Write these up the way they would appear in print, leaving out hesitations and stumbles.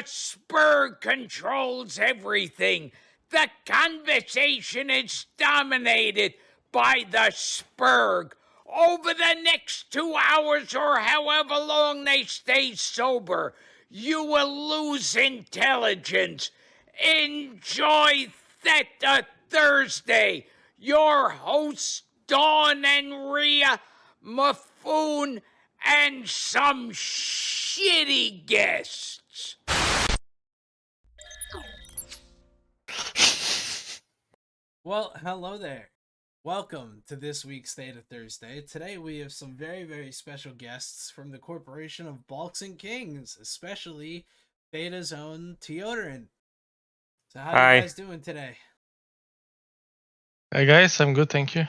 The spur controls everything. The conversation is dominated by the spurg. Over the next 2 hours or however long they stay sober, you will lose intelligence. Enjoy Theta Thursday. Your hosts, Dawn and Rhea, Muffoon, and some shitty guests. Well, hello there. Welcome to this week's Theta Thursday. Today we have some very, very special guests from the Corporation of Balks and Kings, especially Theta's own Teodorin. So how are you guys doing today? Hi guys, I'm good, thank you.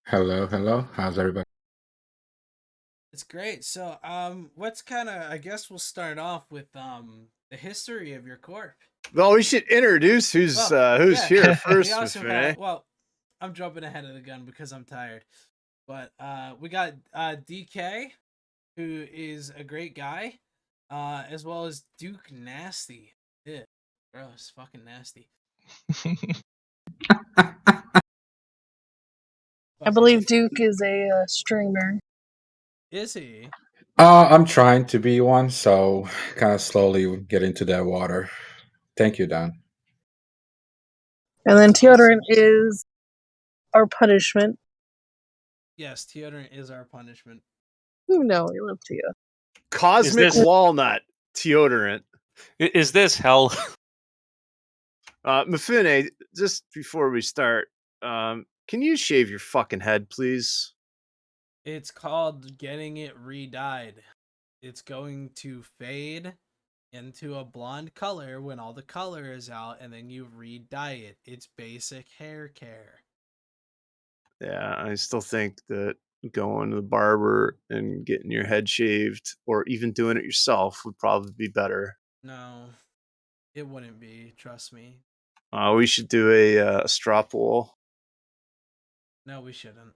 Hello. How's everybody? It's great. So, I guess we'll start off with the history of your corp. Well, we should introduce who's here first. Well, I'm jumping ahead of the gun because I'm tired. But we got DK, who is a great guy, as well as Duke Nasty. Yeah, gross, fucking nasty. I believe Duke is a streamer. Is he? I'm trying to be one, so kind of slowly get into that water. Thank you, Don. And then Teodorin is our punishment. Yes, Teodorin is our punishment. No, we love Teo. Cosmic Walnut, Teodorin. Is this hell? Mufune, just before we start, can you shave your fucking head, please? It's called getting it re-dyed. It's going to fade into a blonde color when all the color is out, and then you re-dye it. It's basic hair care. Yeah, I still think that going to the barber and getting your head shaved, or even doing it yourself, would probably be better. No, it wouldn't be. Trust me. We should do a straw poll. No, we shouldn't.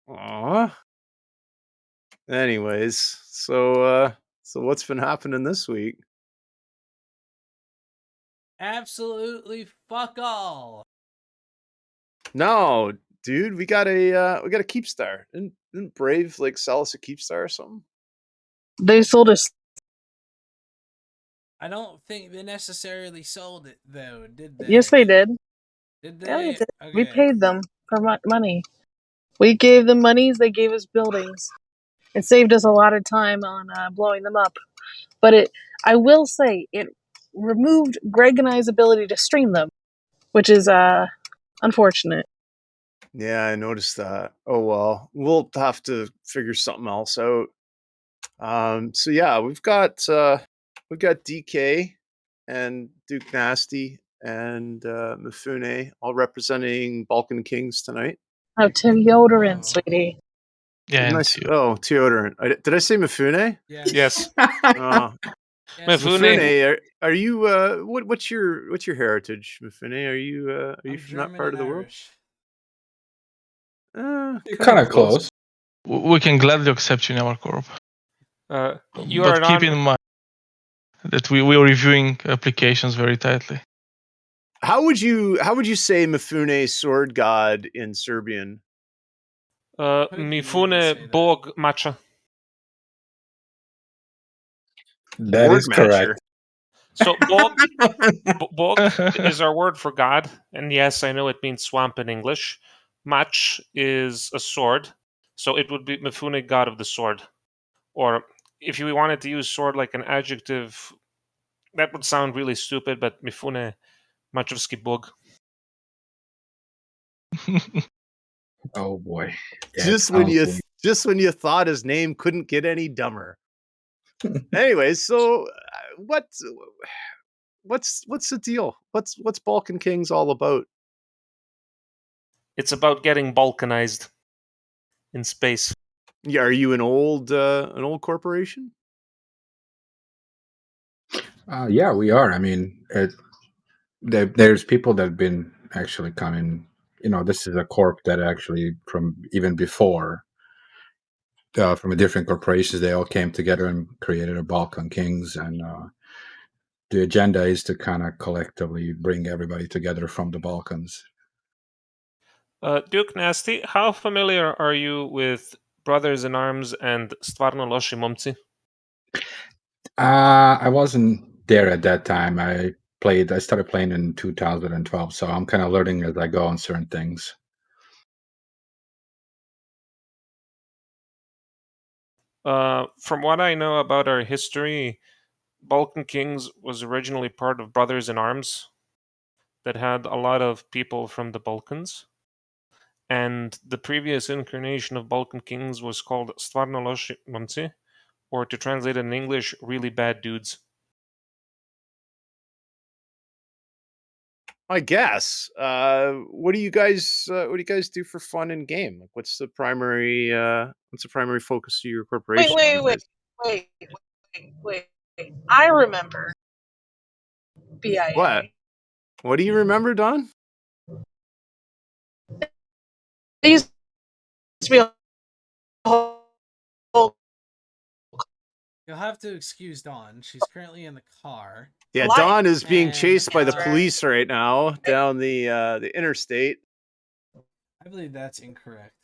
Aww. Anyways, so what's been happening this week? Absolutely fuck all. No, dude, we got a Keepstar. Didn't Brave sell us a Keepstar or something? They sold us. I don't think they necessarily sold it though, did they? Yes, they did. Did they? Yeah, they did. Okay. We paid them for money. We gave them monies. They gave us buildings. It saved us a lot of time on blowing them up. But I will say, it removed Greg and I's ability to stream them, which is unfortunate. Yeah, I noticed that. Oh well, we'll have to figure something else out. So yeah, we've got DK and Duke Nasty and Mifune all representing Balkan Kings tonight. Oh, Teodorin, sweetie. Yeah, Teodorin. Did I say Mifune? Yeah. Yes. Mifune, are you? What's your heritage, Mifune? Are you from that part of the world? Kind of close. We can gladly accept you in our corp. But keep in mind that we are reviewing applications very tightly. How would you say Mifune sword god in Serbian? Mifune Bog Macha. That is correct. So Bog is our word for God, and yes, I know it means swamp in English. Mach is a sword, so it would be Mifune, god of the sword. Or if you wanted to use sword like an adjective, that would sound really stupid, but Mifune Machovski Bog. Oh boy! Yeah, just when you thought his name couldn't get any dumber. Anyway, so what's the deal? What's Balkan Kings all about? It's about getting balkanized in space. Yeah, are you an old corporation? Yeah, we are. I mean, there's people that have been actually coming. This is a corp that actually from even before, from different corporations, they all came together and created a Balkan Kings, and the agenda is to kind of collectively bring everybody together from the Balkans. Duke Nasty, how familiar are you with Brothers in Arms and Stvarno Loši Momci? I wasn't there at that time. I started playing in 2012, so I'm kind of learning as I go on certain things. From what I know about our history, Balkan Kings was originally part of Brothers in Arms that had a lot of people from the Balkans. And the previous incarnation of Balkan Kings was called Stvarno Loši Momci, or to translate it in English, really bad dudes. I guess. What do you guys do for fun in game? Like, what's the primary focus of your corporation? Wait. I remember BIA. What do you remember, Don? They used to be a whole You'll have to excuse Dawn. She's currently in the car. Yeah, Life. Don is being And, chased by the uh, police right now down the interstate. I believe that's incorrect.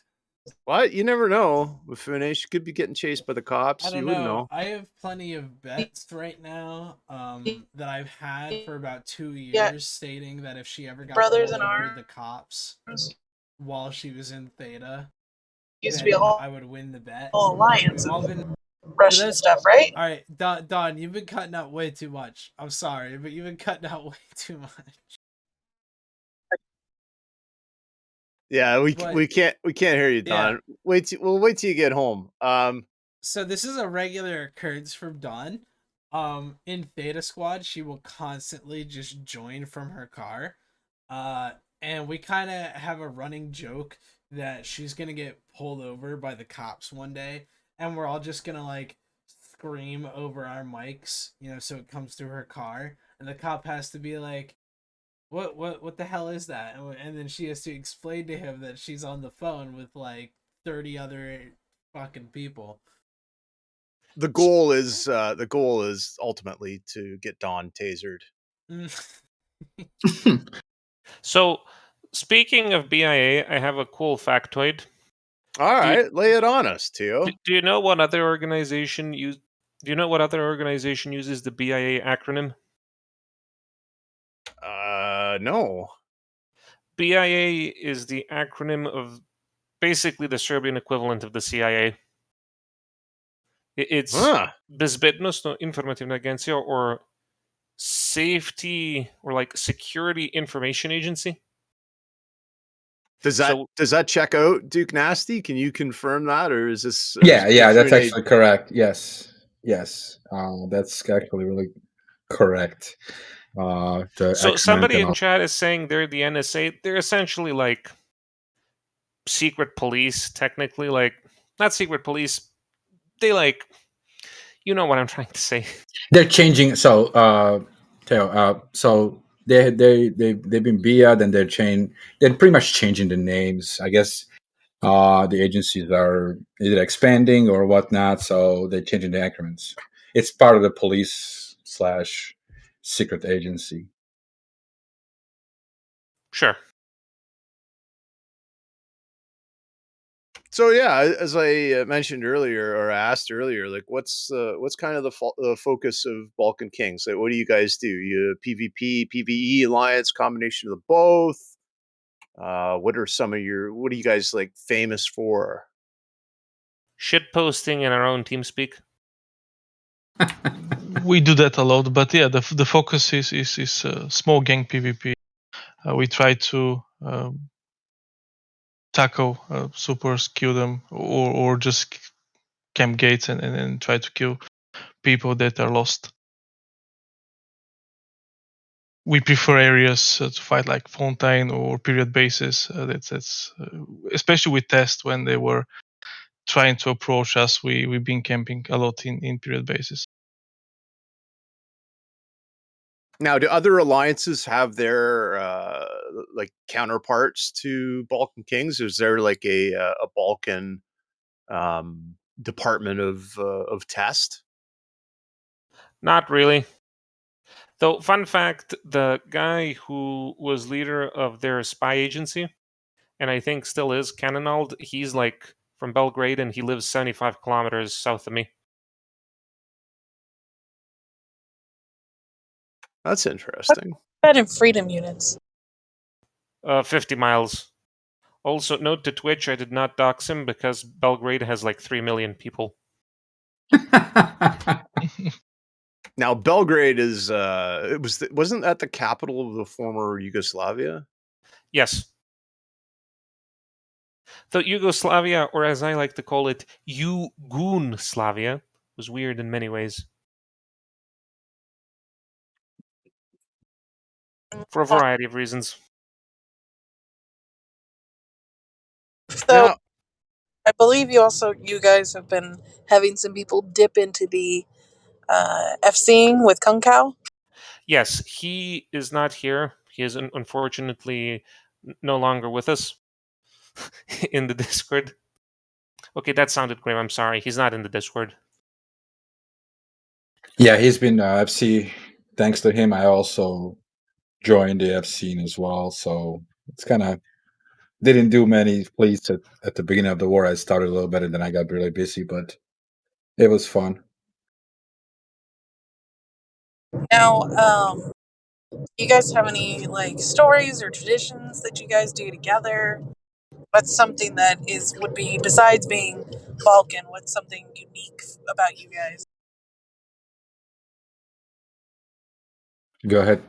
What? You never know. Mifune, she could be getting chased by the cops. I don't You wouldn't know. know. I have plenty of bets right now that I've had for about 2 years, Yeah. stating that if she ever got Brothers pulled in over Arms. the cops while she was in Theta, Used to then be a whole I would win the bet. alliance We've all of been Russian stuff, right? all right. Don, you've been cutting out way too much. I'm sorry, but you've been cutting out way too much. Yeah, we can't hear you, Don. Yeah. Wait till you get home. So this is a regular occurrence from Dawn. In Theta Squad, she will constantly just join from her car. And we kind of have a running joke that she's gonna get pulled over by the cops one day, and we're all just gonna like scream over our mics, so it comes through her car, and the cop has to be like, what the hell is that? And then she has to explain to him that she's on the phone with like 30 other fucking people. The goal is ultimately to get Don tasered. So, speaking of BIA, I have a cool factoid. All right, lay it on us, Teo. Do you know what other organization uses the BIA acronym? No. BIA is the acronym of basically the Serbian equivalent of the CIA. It's Bezbednosno informativna agencija, or safety, or like security information agency. Does that check out, Duke Nasty? Can you confirm that, or is this? Yeah, that's actually correct. Yes, that's actually really correct. So somebody in chat is saying they're the NSA. They're essentially like secret police, technically. Like, not secret police. They like, you know what I'm trying to say. They're changing. So, Theo, so they've been BIA, then they're pretty much changing the names. I guess the agencies are either expanding or whatnot, so they're changing the acronyms. It's part of the police / secret agency. Sure. So yeah, as I mentioned earlier, or asked earlier, like what's kind of the focus of Balkan Kings? Like, what do you guys do? You PvP, PvE, alliance, combination of the both? What are you guys like famous for? Shit posting in our own TeamSpeak. We do that a lot, but yeah, the focus is small gang PvP. We try to tackle supers, kill them, or just camp gates and try to kill people that are lost. We prefer areas to fight like Fontaine or period bases. That's especially with Test when they were trying to approach us. We've been camping a lot in period bases. Now, do other alliances have their like counterparts to Balkan Kings? Is there like a Balkan department of Test? Not really. Though, fun fact, the guy who was leader of their spy agency, and I think still is, Cannonald, he's like from Belgrade and he lives 75 kilometers south of me. That's interesting. That in freedom units. 50 miles. Also, note to Twitch, I did not dox him because Belgrade has like 3 million people. Now Belgrade is wasn't that the capital of the former Yugoslavia? Yes. Though Yugoslavia, or as I like to call it, Yugoonslavia, was weird in many ways. For a variety of reasons. So Now, I believe you guys have been having some people dip into the FCing with Kung Kao. Yes, he is not here. He is unfortunately no longer with us in the Discord. Okay, that sounded grim. I'm sorry. He's not in the Discord. Yeah, he's been FC. Thanks to him, I also joined the F scene as well. So it's kind of didn't do many plays at the beginning of the war. I started a little better, then I got really busy, but it was fun. Now, do you guys have any like stories or traditions that you guys do together? What's something that would be, besides being Balkan, what's something unique about you guys? Go ahead.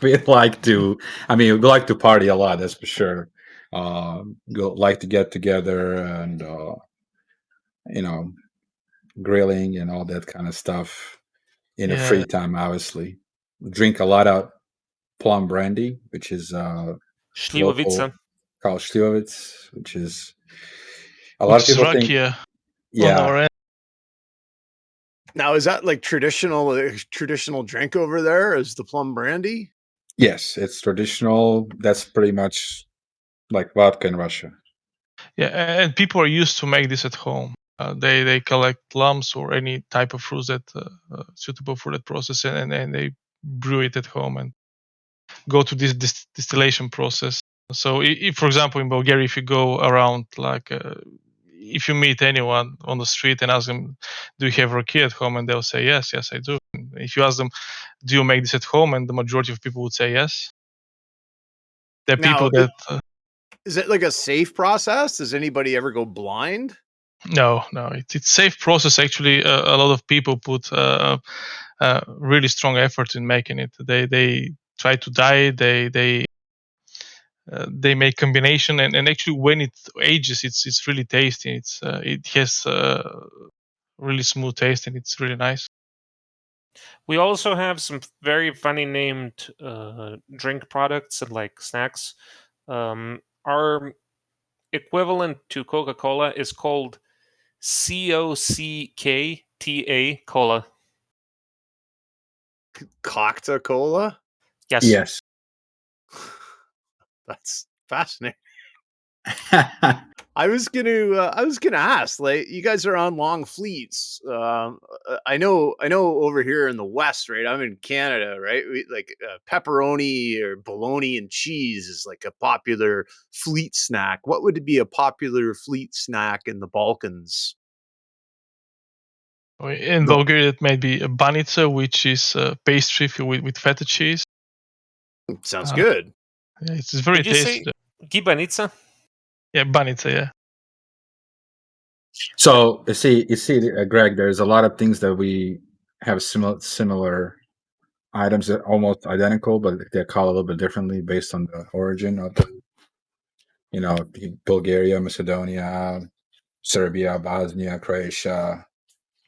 We like to. I mean, we like to party a lot. That's for sure. Like to get together and you know, grilling and all that kind of stuff in the Yeah, free time. Obviously, drink a lot of Plum Brandy, which is local Šljivovica. called Stivovitz, which is a lot which of is people think. rakia on Yeah, our end. now is that like traditional drink over there? Is the Plum Brandy? yes, it's traditional. That's pretty much like vodka in Russia. Yeah, and people are used to make this at home. They collect plums or any type of fruits that suitable for that process, and they brew it at home and go to this distillation process. So, if, for example, in Bulgaria, if you go around, like, if you meet anyone on the street and ask them, "Do you have rakia at home?" and they'll say, "Yes, yes, I do." And if you ask them, "Do you make this at home?" and the majority of people would say yes. There are people Now, that is it like a safe process? Does anybody ever go blind? no, it's safe process. Actually, a lot of people put really strong effort in making it. They try to dye. They make combination, and actually when it ages, it's really tasty. It has really smooth taste, and it's really nice. We also have some very funny named drink products and like snacks. Our equivalent to Coca Cola is called COCKTA Cola. Coca-Cola? Yes. Yes. That's fascinating. I was gonna ask, like, you guys are on long fleets. I know over here in the West, right? I'm in Canada, right? We, like pepperoni or bologna and cheese is like a popular fleet snack. What would be a popular fleet snack in the Balkans? In No, Bulgaria, it may be a banica, which is pastry filled with feta cheese. sounds Uh, good. yeah, it's very Did you say tasty. gibanica? Yeah, banica. Yeah. So Greg, there's a lot of things that we have similar items that are almost identical, but they're called a little bit differently based on the origin of the, Bulgaria, Macedonia, Serbia, Bosnia, Croatia.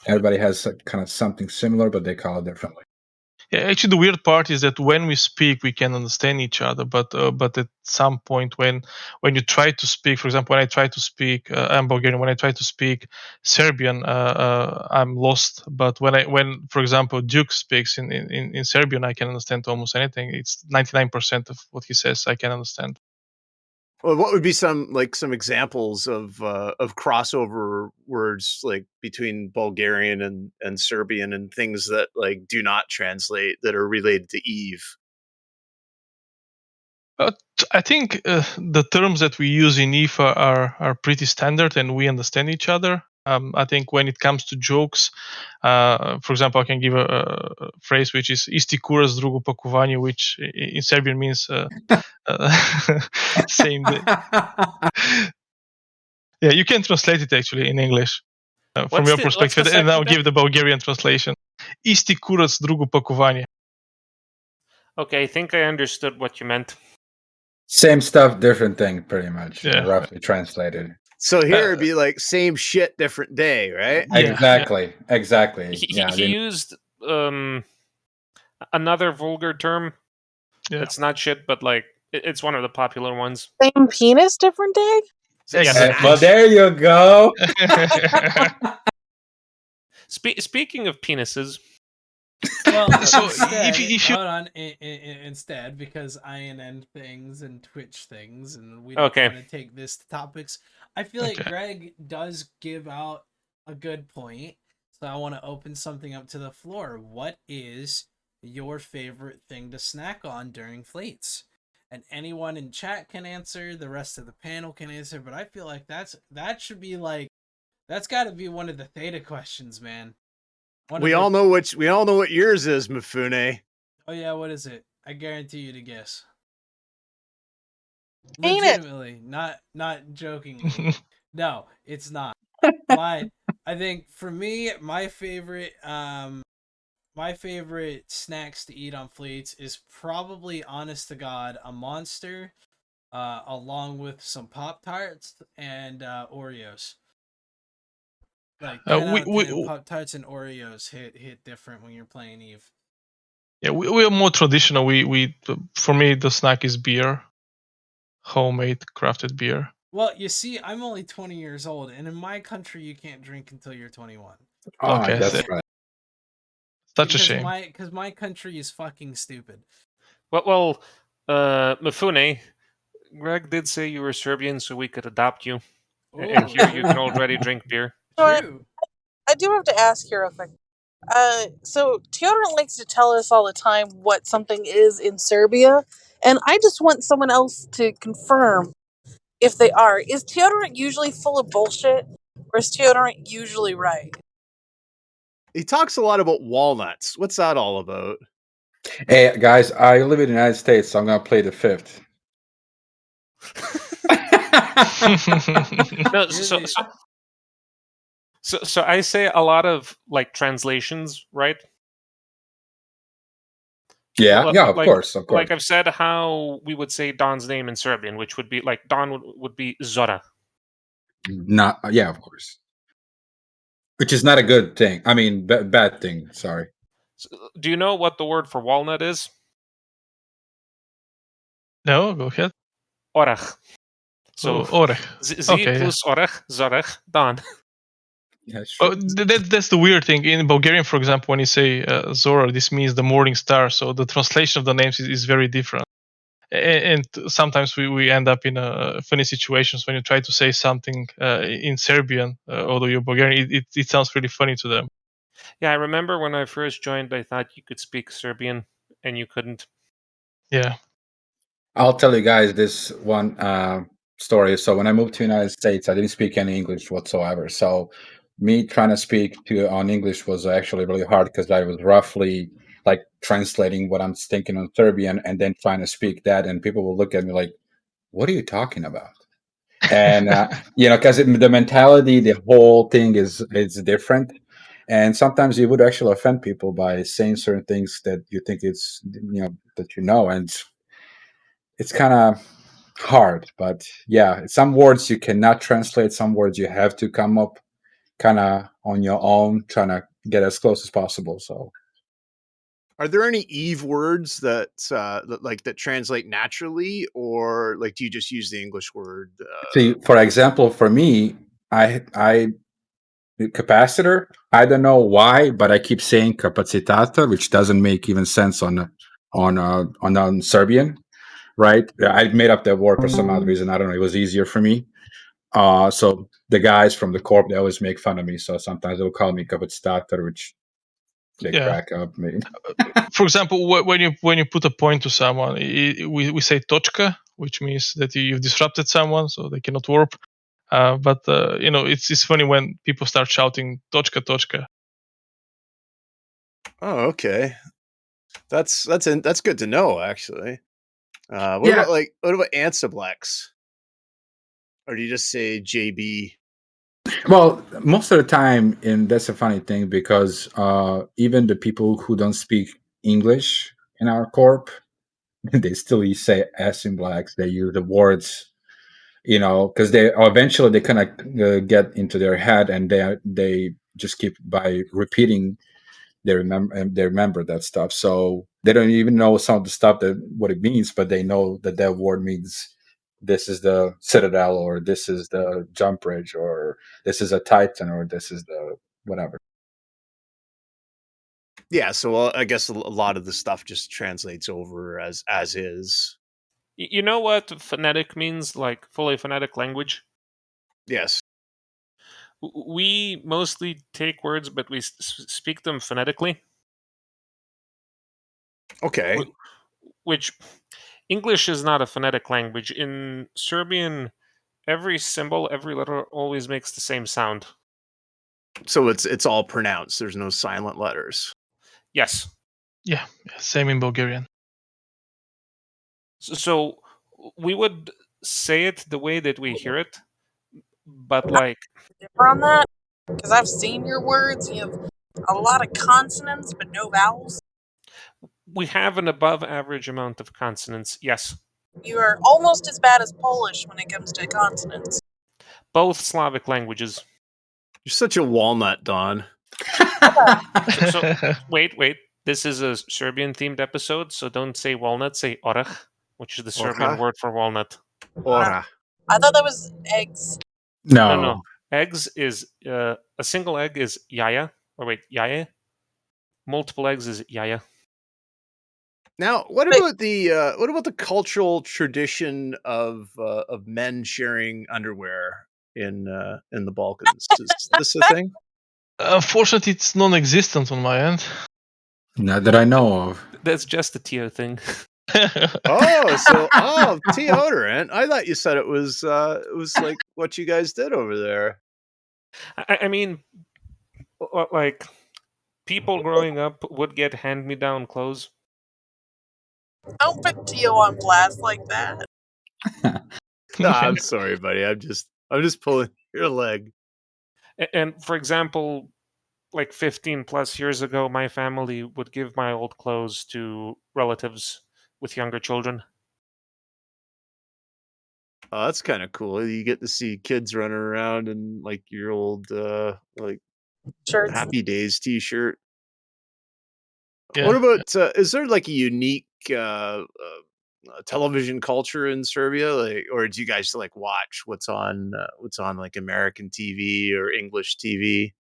Everybody has kind of something similar, but they call it differently. Yeah, actually, the weird part is that when we speak, we can understand each other. But at some point, when you try to speak, for example, when I try to speak, I'm Bulgarian. When I try to speak Serbian, I'm lost. But when for example, Duke speaks in Serbian, I can understand almost anything. It's 99% of what he says I can understand. Well, what would be some examples of crossover words like between Bulgarian and Serbian and things that like do not translate that are related to Eve? I think the terms that we use in IFA are pretty standard, and we understand each other. I think when it comes to jokes, for example, I can give a phrase which is "isti kurac drugo pakovanje," which in Serbian means same day. Yeah, you can translate it actually in English from your perspective, and I'll give the Bulgarian translation. "Isti kurac drugo pakovanje." Okay, I think I understood what you meant. Same stuff, different thing, pretty much. Yeah. Roughly translated. So here it'd be like same shit, different day, right? Yeah, exactly. He used another vulgar term. Yeah. It's not shit, but like it's one of the popular ones. Same penis, different day? Yes. Well, there you go. Speaking of penises. Well, So instead, if you hold on. Instead, because INN things and Twitch things, and we don't want to take this to topics, I feel like Greg does give out a good point. So I want to open something up to the floor. What is your favorite thing to snack on during fleets? And anyone in chat can answer. The rest of the panel can answer. But I feel like that should be like, that's got to be one of the Theta questions, man. We all know what yours is, Mifune. Oh yeah, what is it? I guarantee you to guess. Ain't Legitimately, not jokingly. No, it's not. I think for me, my favorite snacks to eat on fleets is probably, honest to God, a Monster, along with some Pop-Tarts and Oreos. Like 10 out of 10, Pop-Tarts and Oreos hit different when you're playing Eve. Yeah, we are more traditional. We for me the snack is beer, homemade crafted beer. Well, you see, I'm only 20 years old, and in my country, you can't drink until you're 21. Okay, that's right. Such a shame. Because my country is fucking stupid. Well, Mifune, Greg did say you were Serbian, so we could adopt you. Ooh, and here you can already drink beer. True. I do have to ask here real quick. So Teodor likes to tell us all the time what something is in Serbia, and I just want someone else to confirm if they are. Is Teodor usually full of bullshit, or is Teodor usually right? He talks a lot about walnuts. What's that all about? Hey guys, I live in the United States, so I'm gonna play the fifth. No, so I say a lot of like translations, right? Yeah, of course. Like I've said, how we would say Don's name in Serbian, which would be like Don would be Zora. Of course. Which is not a good thing. I mean, bad thing. Sorry. So, do you know what the word for walnut is? No, go ahead. Orach. So orach. Z plus orach, zorach, Don. That's the weird thing. In Bulgarian, for example, when you say Zora, this means the morning star. So the translation of the names is very different. And sometimes we end up in funny situations when you try to say something in Serbian, although you're Bulgarian, it sounds really funny to them. Yeah, I remember when I first joined, I thought you could speak Serbian, and you couldn't. Yeah. I'll tell you guys this one story. So when I moved to the United States, I didn't speak any English whatsoever. So me trying to speak on English was actually really hard because I was roughly like translating what I'm thinking on Serbian and then trying to speak that, and people will look at me like, "What are you talking about?" And because the mentality, the whole thing is different, and sometimes you would actually offend people by saying certain things that you think it's and it's kind of hard. But yeah, some words you cannot translate, some words you have to come up kind of on your own, trying to get as close as possible. So are there any Eve words that translate naturally, or like do you just use the English word? See, for example, for me, I capacitor, I don't know why, but I keep saying capacitator, which doesn't make even sense on Serbian. right? I made up that word for some odd reason. I don't know. It was easier for me. So the guys from the corp, they always make fun of me. So sometimes they'll call me Starter, which they crack up me. For example, when you put a point to someone, we say tochka, which means that you've disrupted someone, so they cannot warp. But it's funny when people start shouting tochka tochka. Oh, okay. That's good to know, actually. What about Ansiblex? Or do you just say JB? Well, most of the time, and that's a funny thing because even the people who don't speak English in our corp, they still say S in blacks. They use the words, because they eventually they kind of get into their head, and they just keep by repeating. They remember that stuff, so they don't even know some of the stuff that what it means, but they know that that word means this is the citadel, or this is the jump bridge, or this is a titan, or this is the whatever. Yeah, so I guess a lot of the stuff just translates over as is. You know what phonetic means, like fully phonetic language? Yes. We mostly take words, but we speak them phonetically. Okay. Which English is not a phonetic language. In Serbian, every symbol, every letter always makes the same sound. So it's all pronounced. There's no silent letters. Yes. Yeah, same in Bulgarian. So we would say it the way that we hear it, but like Differ on that? Because I've seen your words. You have a lot of consonants, but no vowels. we have an above average amount of consonants. Yes. You are almost as bad as Polish when it comes to consonants. Both Slavic languages. You're such a walnut, Don. So wait. This is a Serbian-themed episode, so don't say walnut, say orach, which is the Serbian Orach? word for walnut. Ora. I thought that was eggs. No. Eggs is a single egg is jaja. Or wait, jaje. Multiple eggs is jaja. Now, what about the cultural tradition of men sharing underwear in the Balkans? Is this a thing? Unfortunately, it's non-existent on my end. Not that I know of. That's just a Tio thing. Deodorant. I thought you said it was like what you guys did over there. I mean, like people growing up would get hand-me-down clothes. Don't put Tio on blast like that. I'm sorry, buddy. I'm just pulling your leg. And for example, like 15 plus years ago, my family would give my old clothes to relatives with younger children. Oh, that's kind of cool. You get to see kids running around in like your old like Shirts. Happy Days T-shirt. Yeah. What about is there like a unique television culture in Serbia, like, or do you guys like watch what's on like American TV or English TV?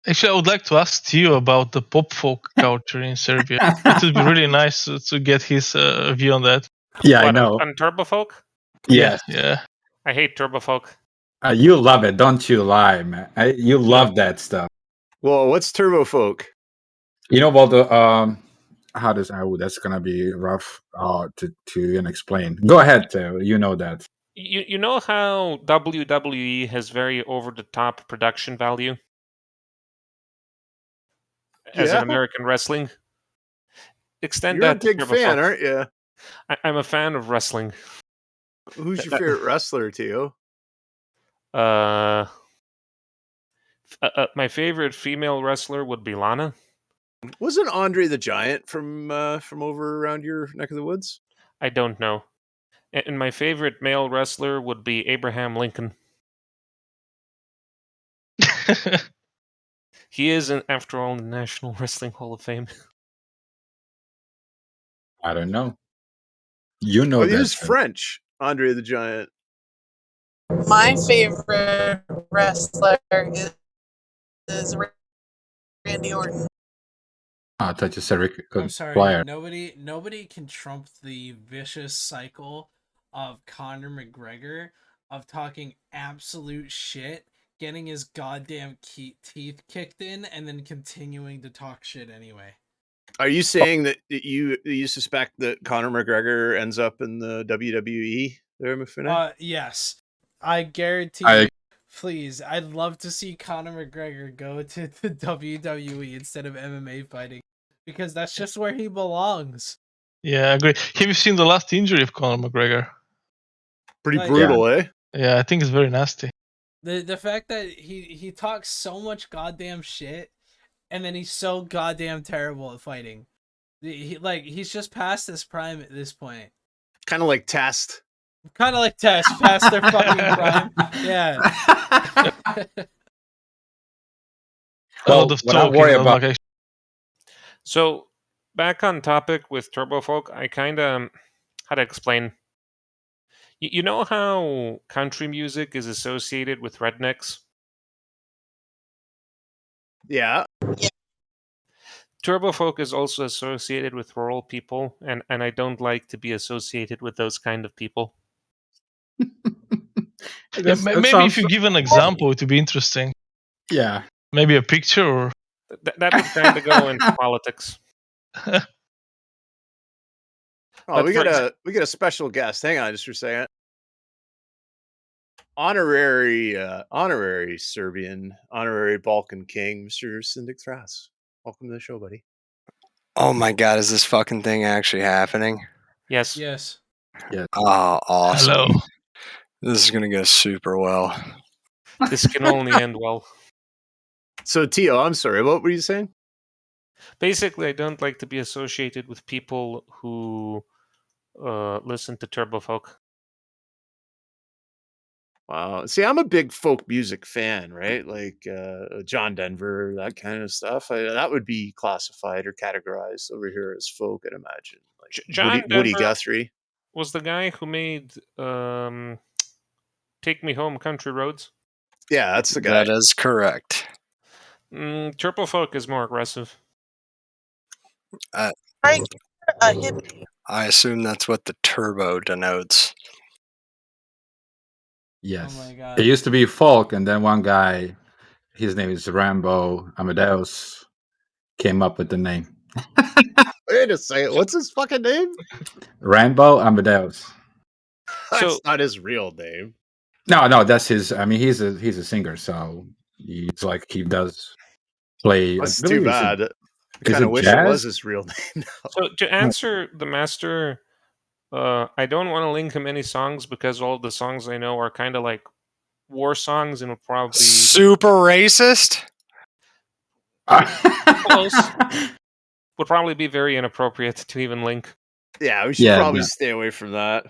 Actually, I would like to ask Theo about the pop folk culture in Serbia. It would be really nice to get his view on that. Yeah, I What, know. on Turbofolk? Yes. Yeah. I hate Turbofolk. You love it, don't you lie, man? You love that stuff. Well, what's Turbo Folk? You know about the how does that's gonna be rough to even explain. Go ahead, you know that. You know how WWE has very over the top production value as Yeah, an American wrestling? Extend you're a that to big fan, Turbofolk. aren't you? I'm a fan of wrestling. Who's your favorite wrestler, Tio? My favorite female wrestler would be Lana. Wasn't Andre the Giant from over around your neck of the woods? I don't know. And my favorite male wrestler would be Abraham Lincoln. He is, after all, in the National Wrestling Hall of Fame. I don't know. You know Oh, he that. was French, Andre the Giant. My favorite wrestler is Randy Orton. I thought you said Rick I'm sorry, Flair. nobody can trump the vicious cycle of Conor McGregor of talking absolute shit, getting his goddamn teeth kicked in, and then continuing to talk shit anyway. Are you saying that you suspect that Conor McGregor ends up in the WWE there, Mifune? Yes. I guarantee you. Please, I'd love to see Conor McGregor go to the WWE instead of MMA fighting, because that's just where he belongs. Yeah, I agree. Have you seen the last injury of Conor McGregor? Pretty Like- brutal, eh? Yeah, I think it's very nasty. The fact that he talks so much goddamn shit, and then he's so goddamn terrible at fighting. He's just past his prime at this point. Kind of like Test. Kind of like Test past their fucking prime. Yeah. A lot of what I talking. worry Not about- like So, back on topic with Turbo Folk, I kind of how to explain. You know how country music is associated with rednecks? Yeah. Turbo Folk is also associated with rural people, and I don't like to be associated with those kind of people. maybe if you give an example, it would be interesting. Yeah. Maybe a picture or. That would kind of go into politics. Oh, But we for got a special guest. Hang on just for a second. Honorary Serbian, honorary Balkan King, Mr. Syndic Thras. Welcome to the show, buddy. Oh my god, is this fucking thing actually happening? Yes. Yes. Oh, awesome. Hello. This is gonna go super well. This can only end well. So, Tio, I'm sorry. What were you saying? Basically, I don't like to be associated with people who listen to Turbo Folk. Wow. See, I'm a big folk music fan, right? Like John Denver, that kind of stuff. That would be classified or categorized over here as folk, I'd imagine. Like John Woody Denver Guthrie. was the guy who made Take Me Home Country Roads. Yeah, that's the guy. That is correct. Turbo Folk is more aggressive. I assume that's what the turbo denotes. Yes. Oh my God. It used to be folk, and then one guy, his name is Rambo Amadeus, came up with the name. Wait a second. What's his fucking name? Rambo Amadeus. That's not his real name. No, that's his. I mean, he's a singer, so he's like he does play. That's I believe too it's bad. I is kind of it wish jazz? it was his real name. So to answer the master, I don't want to link him any songs because all the songs I know are kind of like war songs and would probably Super racist? close. Would probably be very inappropriate to even link. Yeah, we should probably stay away from that.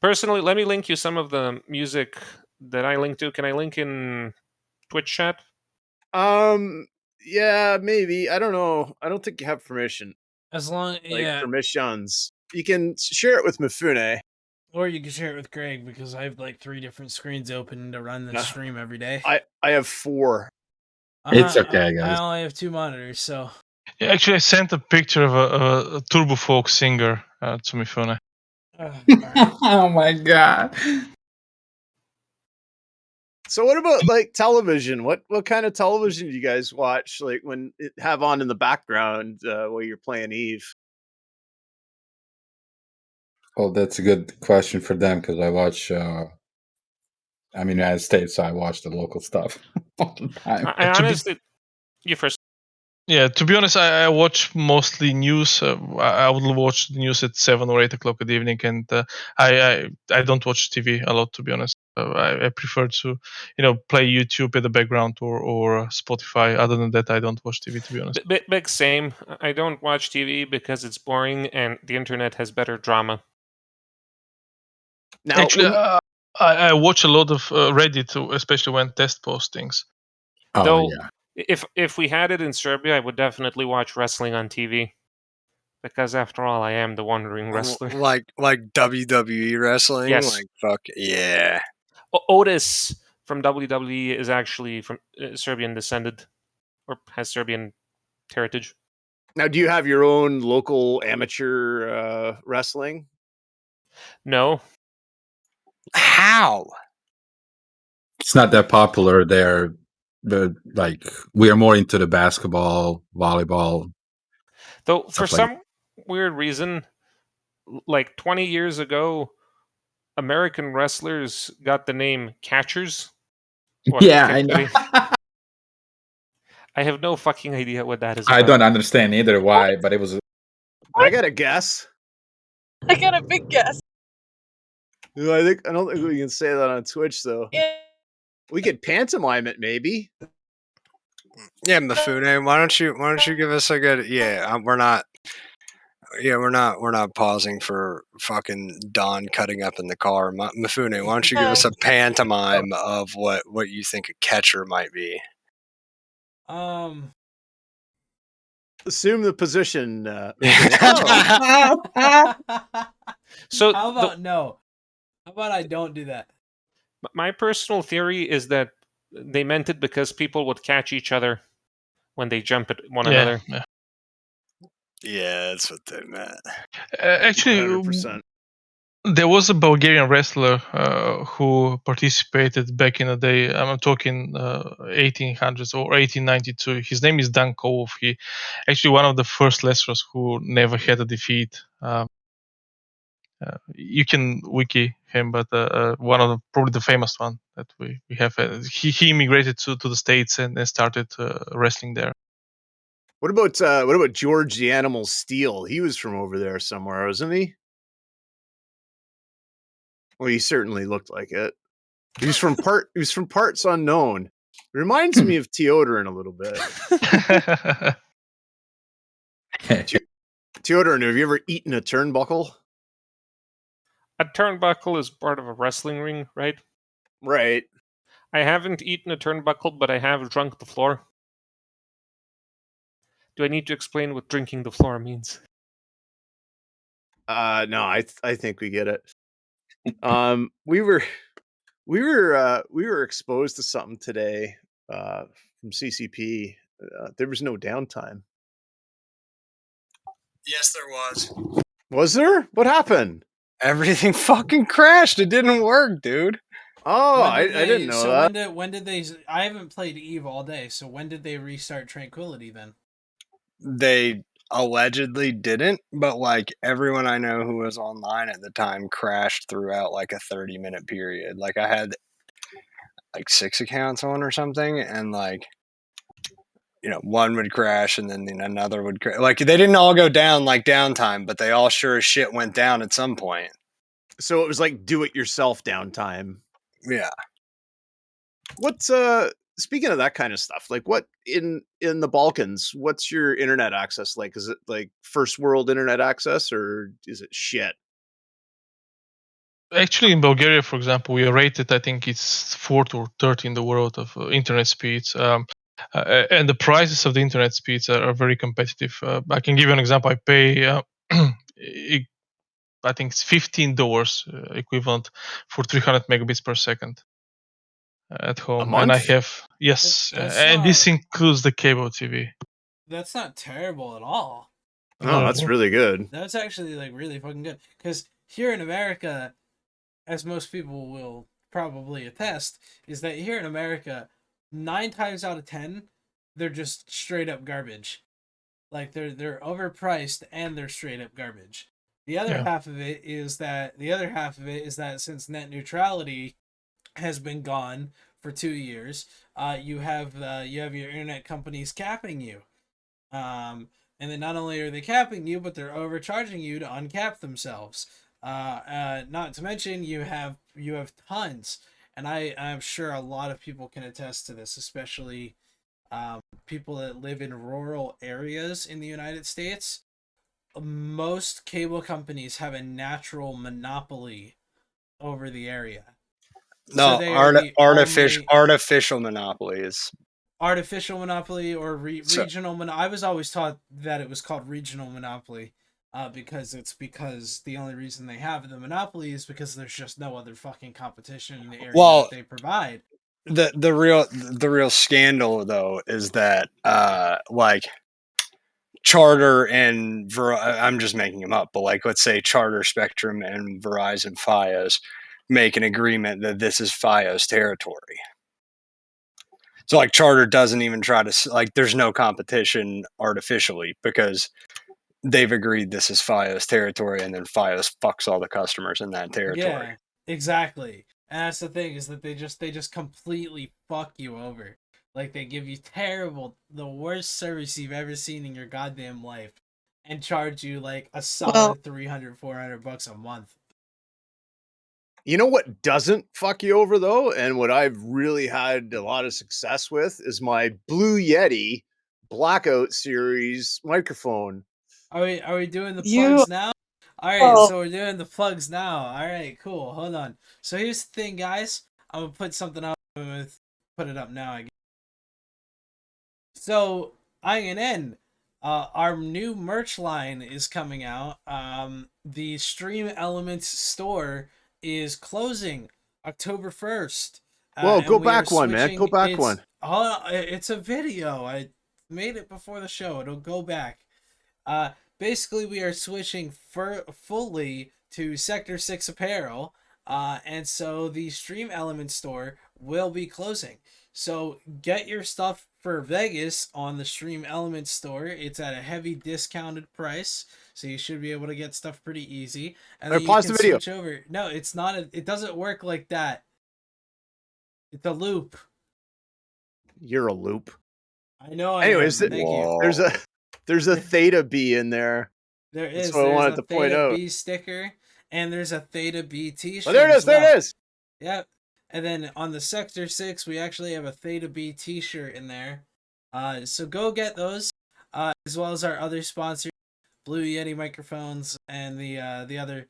Personally, let me link you some of the music that I link to. Can I link in Twitch chat? Yeah, maybe. I don't know. I don't think you have permission. As long, yeah. Permissions. You can share it with Mifune. Or you can share it with Greg, because I have like 3 different screens open to run the stream every day. I have 4. It's okay, guys. I only have 2 monitors, so. Yeah, actually, I sent a picture of a turbo folk singer to my phone. Oh my god! So what about like television? What kind of television do you guys watch? Like when it have on in the background while you're playing Eve? Well, that's a good question for them because I watch. I'm in the United States, so I watch the local stuff all the time. I honestly, you first. Yeah, to be honest, I watch mostly news. I would watch the news at 7 or 8 o'clock in the evening, and I don't watch TV a lot. To be honest, I prefer to play YouTube in the background or Spotify. Other than that, I don't watch TV. To be honest, Big same. I don't watch TV because it's boring, and the internet has better drama. Now, actually, I watch a lot of Reddit, especially when test postings. Oh Though, yeah. If we had it in Serbia, I would definitely watch wrestling on TV. Because after all, I am the wandering wrestler. Like WWE wrestling? Yes. Like, fuck, yeah. Otis from WWE is actually from Serbian descended, or has Serbian heritage. Now, do you have your own local amateur wrestling? No. How? It's not that popular there. We are more into the basketball, volleyball. Though for Stuff like some weird reason, like 20 years ago, American wrestlers got the name catchers. Or Yeah, I kept know. getting. I have no fucking idea what that is I about. don't understand either why, but it was. I got a guess. I got a big guess. I don't think we can say that on Twitch though. We could pantomime it, maybe. Yeah, Mifune, why don't you give us a good? Yeah, we're not. Yeah, we're not pausing for fucking Don cutting up in the car. Mifune, why don't you give us a pantomime of what you think a catcher might be? Assume the position. So How about no? How about I don't do that? my personal theory is that they meant it because people would catch each other when they jump at one another. Yeah. Yeah, that's what they meant. Actually, 100%. there was a Bulgarian wrestler who participated back in the day. I'm talking 1800s or 1892. His name is Dankov. He actually one of the first wrestlers who never had a defeat. You can wiki him, but one of probably the famous one that we have. He immigrated to the States and started wrestling there. What about George the Animal Steel? He was from over there somewhere, wasn't he? Well, he certainly looked like it. He was from parts unknown. Reminds me of Teodorin a little bit. Teodorin, have you ever eaten a turnbuckle? A turnbuckle is part of a wrestling ring, right? Right. I haven't eaten a turnbuckle, but I have drunk the floor. Do I need to explain what drinking the floor means? No, I think we get it. We were exposed to something today from CCP. There was no downtime. Yes, there was. Was there? What happened? Everything fucking crashed. It didn't work, dude. Oh, I didn't know that. When did they? I haven't played Eve all day. So when did they restart Tranquility then? They allegedly didn't, but like everyone I know who was online at the time crashed throughout like a 30-minute period. Like I had like 6 accounts on or something, and like one would crash and then another would crash. Like they didn't all go down like downtime, but they all sure as shit went down at some point. So it was like do-it-yourself downtime. Yeah. What's speaking of that kind of stuff, like what in the Balkans, what's your internet access like? Is it like first world internet access or is it shit? Actually, in Bulgaria, for example, we are rated, I think it's 4th or 3rd in the world of internet speeds. And the prices of the internet speeds are very competitive. I can give you an example. I pay, I think it's $15 equivalent for 300 megabits per second at home. And I have, yes, and this includes the cable TV. That's not terrible at all. Oh, that's really good. That's actually like really fucking good. Because here in America, as most people will probably attest, is that here in America, 9 times out of 10, they're just straight up garbage. Like they're overpriced and they're straight up garbage. The other half of it is that since net neutrality has been gone for 2 years, you have your internet companies capping you. And then not only are they capping you, but they're overcharging you to uncap themselves. Not to mention you have tons, and I'm sure a lot of people can attest to this, especially people that live in rural areas in the United States. Most cable companies have a natural monopoly over the area. No, So artificial monopoly is artificial monopoly or regional monopoly. I was always taught that it was called regional monopoly. Because the only reason they have the monopoly is because there's just no other fucking competition in the area that they provide. The real scandal though is that like Charter and I'm just making them up, but like let's say Charter, Spectrum, and Verizon Fios make an agreement that this is Fios territory. So like Charter doesn't even try to like. There's no competition artificially because they've agreed this is Fios territory, and then Fios fucks all the customers in that territory. Yeah, exactly. And that's the thing, is that they just completely fuck you over. Like, they give you the worst service you've ever seen in your goddamn life, and charge you like a solid Well- 300, $400 a month. You know what doesn't fuck you over though, and what I've really had a lot of success with is my Blue Yeti Blackout series microphone. Are we doing the You- plugs now? All right, Oh. so we're doing the plugs now. All right, cool. Hold on. So here's the thing, guys. I'm gonna put something up. I'm gonna put it up now. I guess. So INN, our new merch line is coming out. The Stream Elements store is closing October 1st. Whoa, and go we are back one, man. Go switching- back it's- one. Hold on, it's a video. I made it before the show. It'll go back. Basically, we are switching fully to Sector 6 apparel, and so the Stream Element store will be closing. So get your stuff for Vegas on the Stream Element store. It's at a heavy discounted price, so you should be able to get stuff pretty easy. And All then right, pause you the can video. switch over. No, it's not. It doesn't work like that. It's a loop. You're a loop. I know. Anyways, I am. Thank you. there's a Theta B in there. There That's is. what I There's wanted a to point Theta out. B sticker, and there's a Theta B T-shirt. Oh, there it is. as well. There it is. Yep. And then on the Sector 6, we actually have a Theta B T-shirt in there. So go get those, as well as our other sponsors, Blue Yeti microphones, and the other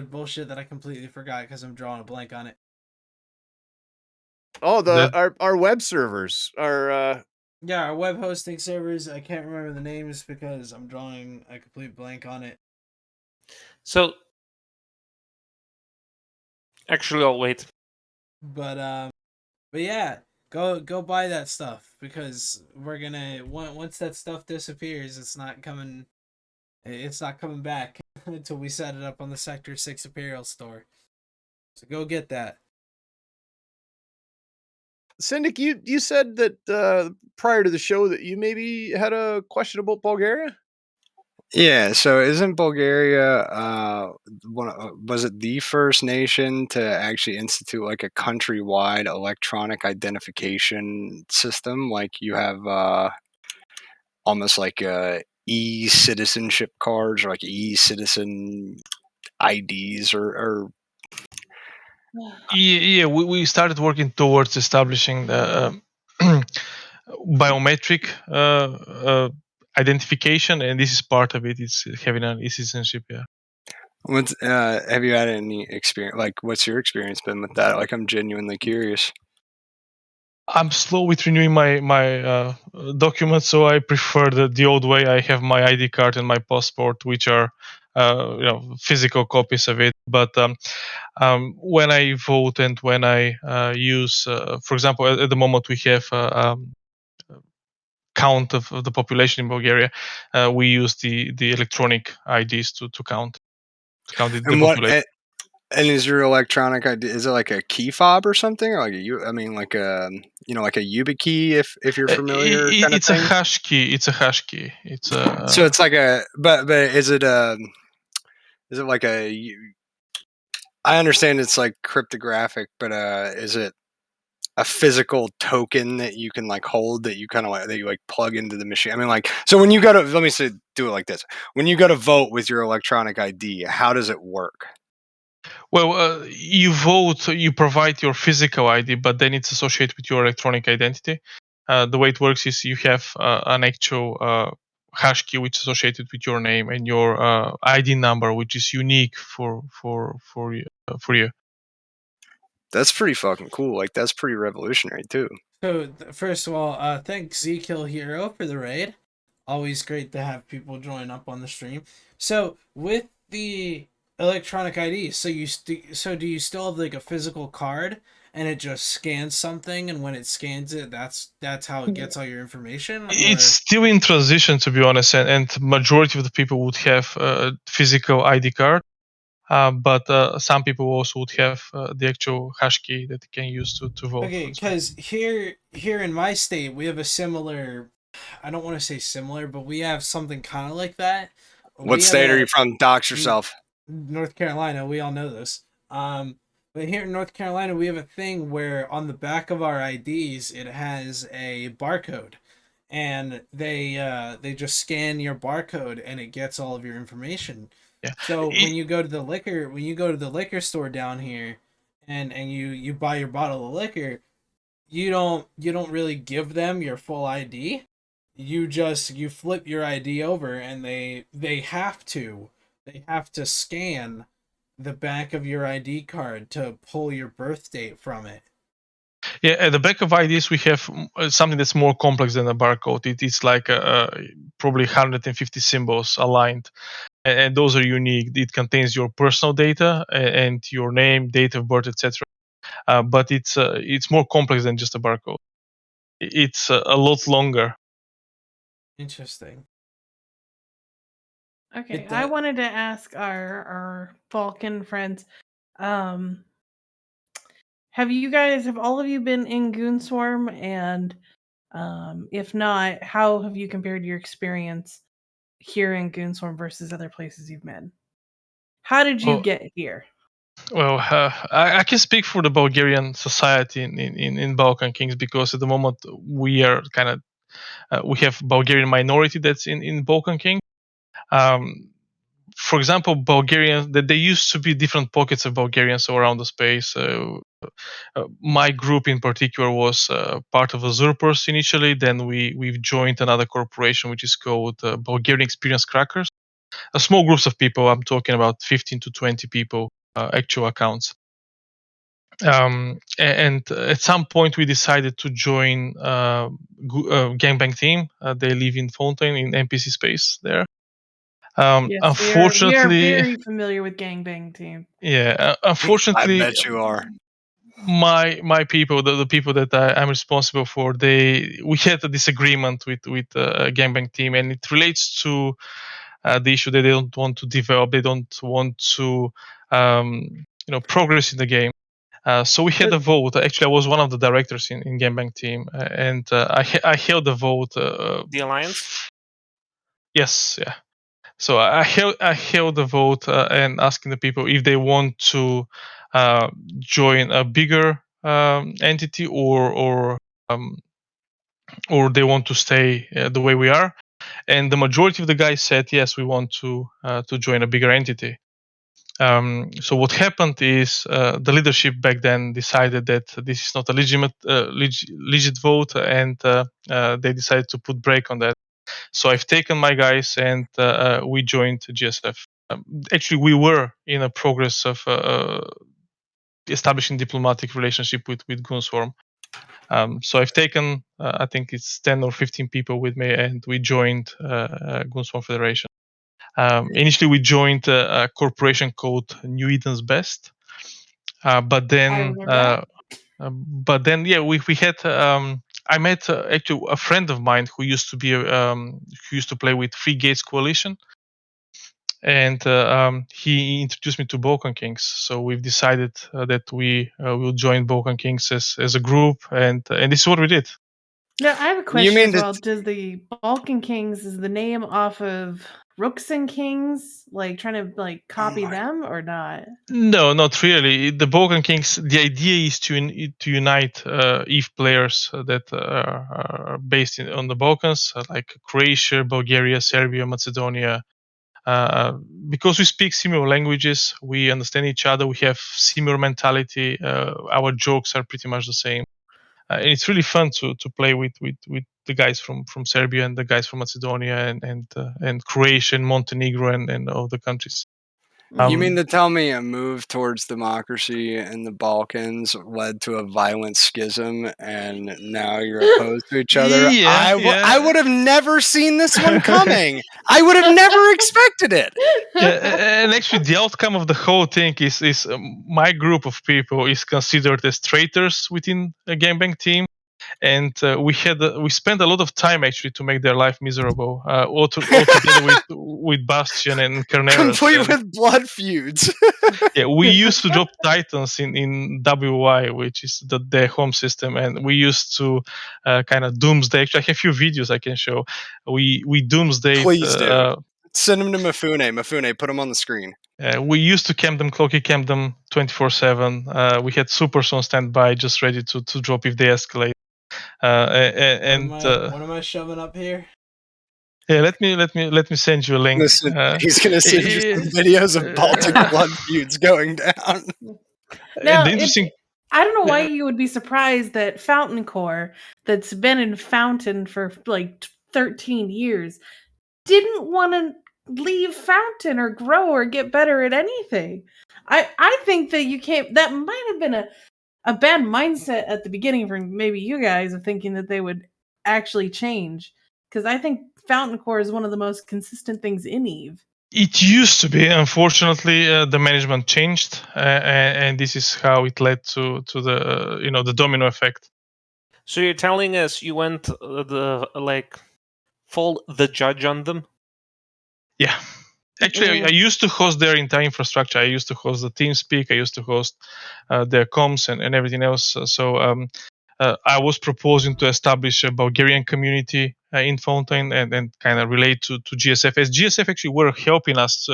bullshit that I completely forgot because I'm drawing a blank on it. Oh, That- our web servers are Yeah, our web hosting servers. I can't remember the names because I'm drawing a complete blank on it. So, actually, I'll wait. But yeah, go buy that stuff because we're gonna once that stuff disappears, it's not coming back until we set it up on the Sector 6 Imperial store. So go get that. Syndic, you said that prior to the show that you maybe had a question about Bulgaria? Yeah, so isn't Bulgaria was it the first nation to actually institute like a countrywide electronic identification system? Like you have almost like e-citizenship cards or like e-citizen IDs or Yeah, we started working towards establishing the biometric identification, and this is part of it. It's having an e-citizenship. Yeah. what's have you had any experience? Like, what's your experience been with that? Like, I'm genuinely curious. I'm slow with renewing my documents, so I prefer the old way. I have my ID card and my passport, which are physical copies of it. But when I vote and when I use, for example, at the moment we have count of the population in Bulgaria, we use the electronic IDs to count the And population. and is your electronic ID, is it like a key fob or something, or like I mean like a like a YubiKey if you're familiar kind of It's a thing? hash key. It's a hash key. It's a So it's like a but is it like I understand it's like cryptographic, but is it a physical token that you can like hold that you kind of like that you like plug into the machine? I mean, like, so when you go to, let me say, do it like this: when you go to vote with your electronic ID, how does it work? Well, you vote, you provide your physical ID, but then it's associated with your electronic identity. The way it works is you have an actual hash key which is associated with your name and your ID number, which is unique for you. That's pretty fucking cool. Like, that's pretty revolutionary too. So first of all, thanks Zekiel Hero for the raid. Always great to have people join up on the stream. So with the electronic ID. So so do you still have like a physical card, and it just scans something, and when it scans it, that's how it gets all your information? It's Or still in transition, to be honest, and majority of the people would have a physical ID card. But some people also would have the actual hash key that they can use to vote. okay, because here in my state we have a similar. I don't want to say similar, but we have something kind of like that. What We have state are you from? Dox yourself. North Carolina. We all know this. But here in North Carolina, we have a thing where on the back of our IDs it has a barcode, and they just scan your barcode and it gets all of your information. Yeah. So when you go to the liquor store down here, and you buy your bottle of liquor, you don't really give them your full ID. You flip your ID over, and they have to scan the back of your ID card to pull your birth date from it. Yeah, at the back of IDs we have something that's more complex than a barcode. It's like probably 150 symbols aligned, and those are unique. It contains your personal data and your name, date of birth, etc. But it's more complex than just a barcode. It's a lot longer. Interesting. Okay, I wanted to ask our Balkan friends, have all of you been in Goonswarm? And if not, how have you compared your experience here in Goonswarm versus other places you've been? How did you get here? Well, I can speak for the Bulgarian society in Balkan Kings, because at the moment we are kind of we have Bulgarian minority that's in Balkan King. For example, Bulgarians, that there used to be different pockets of Bulgarians around the space. My group in particular was part of Usurpers initially. Then we've joined another corporation which is called Bulgarian Experience Crackers. A small groups of people. I'm talking about 15 to 20 people, actual accounts. And at some point we decided to join Gangbang team. They live in Fontaine in NPC space there. Yes, we are Unfortunately, very familiar with Gangbang Team. yeah. I Unfortunately, bet you are. my people, the people that I'm responsible for, we had a disagreement with Gangbang team, and it relates to the issue that they don't want to develop, they don't want to progress in the game. So we had a vote. Actually, I was one of the directors in Gangbang team, and I held the vote. The Alliance? Yes, yeah. So I held the vote and asking the people if they want to join a bigger entity, or they want to stay the way we are. And the majority of the guys said yes, we want to join a bigger entity. So what happened is the leadership back then decided that this is not a legit vote, and they decided to put brake on that. So I've taken my guys, and we joined GSF. Actually, we were in a progress of establishing diplomatic relationship with Goonswarm. So I've taken, I think it's 10 or 15 people with me, and we joined Goonswarm Federation. Initially, we joined a corporation called New Eden's Best, but then, yeah, we had. I met actually a friend of mine who used to play with Free Gates Coalition, and he introduced me to Balkan Kings. So we've decided that we will join Balkan Kings as a group, and this is what we did. Now, I have a question as well. Does the Balkan Kings, is the name off of Rookson Kings, like trying to like copy them or not? No, not really. The Balkan Kings. The idea is to unite EVE players that are based on the Balkans, like Croatia, Bulgaria, Serbia, Macedonia. Because we speak similar languages, we understand each other. We have similar mentality. Our jokes are pretty much the same. And it's really fun to play with the guys from Serbia and the guys from Macedonia and Croatia and Montenegro and all the countries. You mean to tell me a move towards democracy in the Balkans led to a violent schism, and now you're opposed to each other? Yeah, I would have never seen this one coming. I would have never expected it. Yeah, and actually, the outcome of the whole thing is my group of people is considered as traitors within a gangbang team, and we spent a lot of time actually to make their life miserable, all together with Bastion and Carneros. Complete And, with blood feuds. yeah, we used to drop Titans in WY, which is their home system, and we used to kind of doomsday. Actually, I have a few videos I can show. We doomsday. Please do. Send them to Mifune. Mifune, put them on the screen. We used to camp them, cloaky camp them 24/7. We had supers on standby, just ready to drop if they escalate. What am I shoving up here? Yeah, let me send you a link. He's gonna send you some videos of Baltic blood feuds going down. Now, the interesting. I don't know why you would be surprised that Fountain Core, that's been in Fountain for like 13 years, didn't want to leave Fountain or grow or get better at anything. I think that you can't. That might have been a bad mindset at the beginning for maybe you guys of thinking that they would actually change. Because I think Fountain Core is one of the most consistent things in Eve. It used to be. Unfortunately, the management changed, and this is how it led to the the domino effect. So you're telling us you went the judge on them? Yeah. Actually, I used to host their entire infrastructure. I used to host the TeamSpeak. I used to host their comms and everything else. So I was proposing to establish a Bulgarian community in Fountain and kind of relate to GSF. As GSF actually were helping us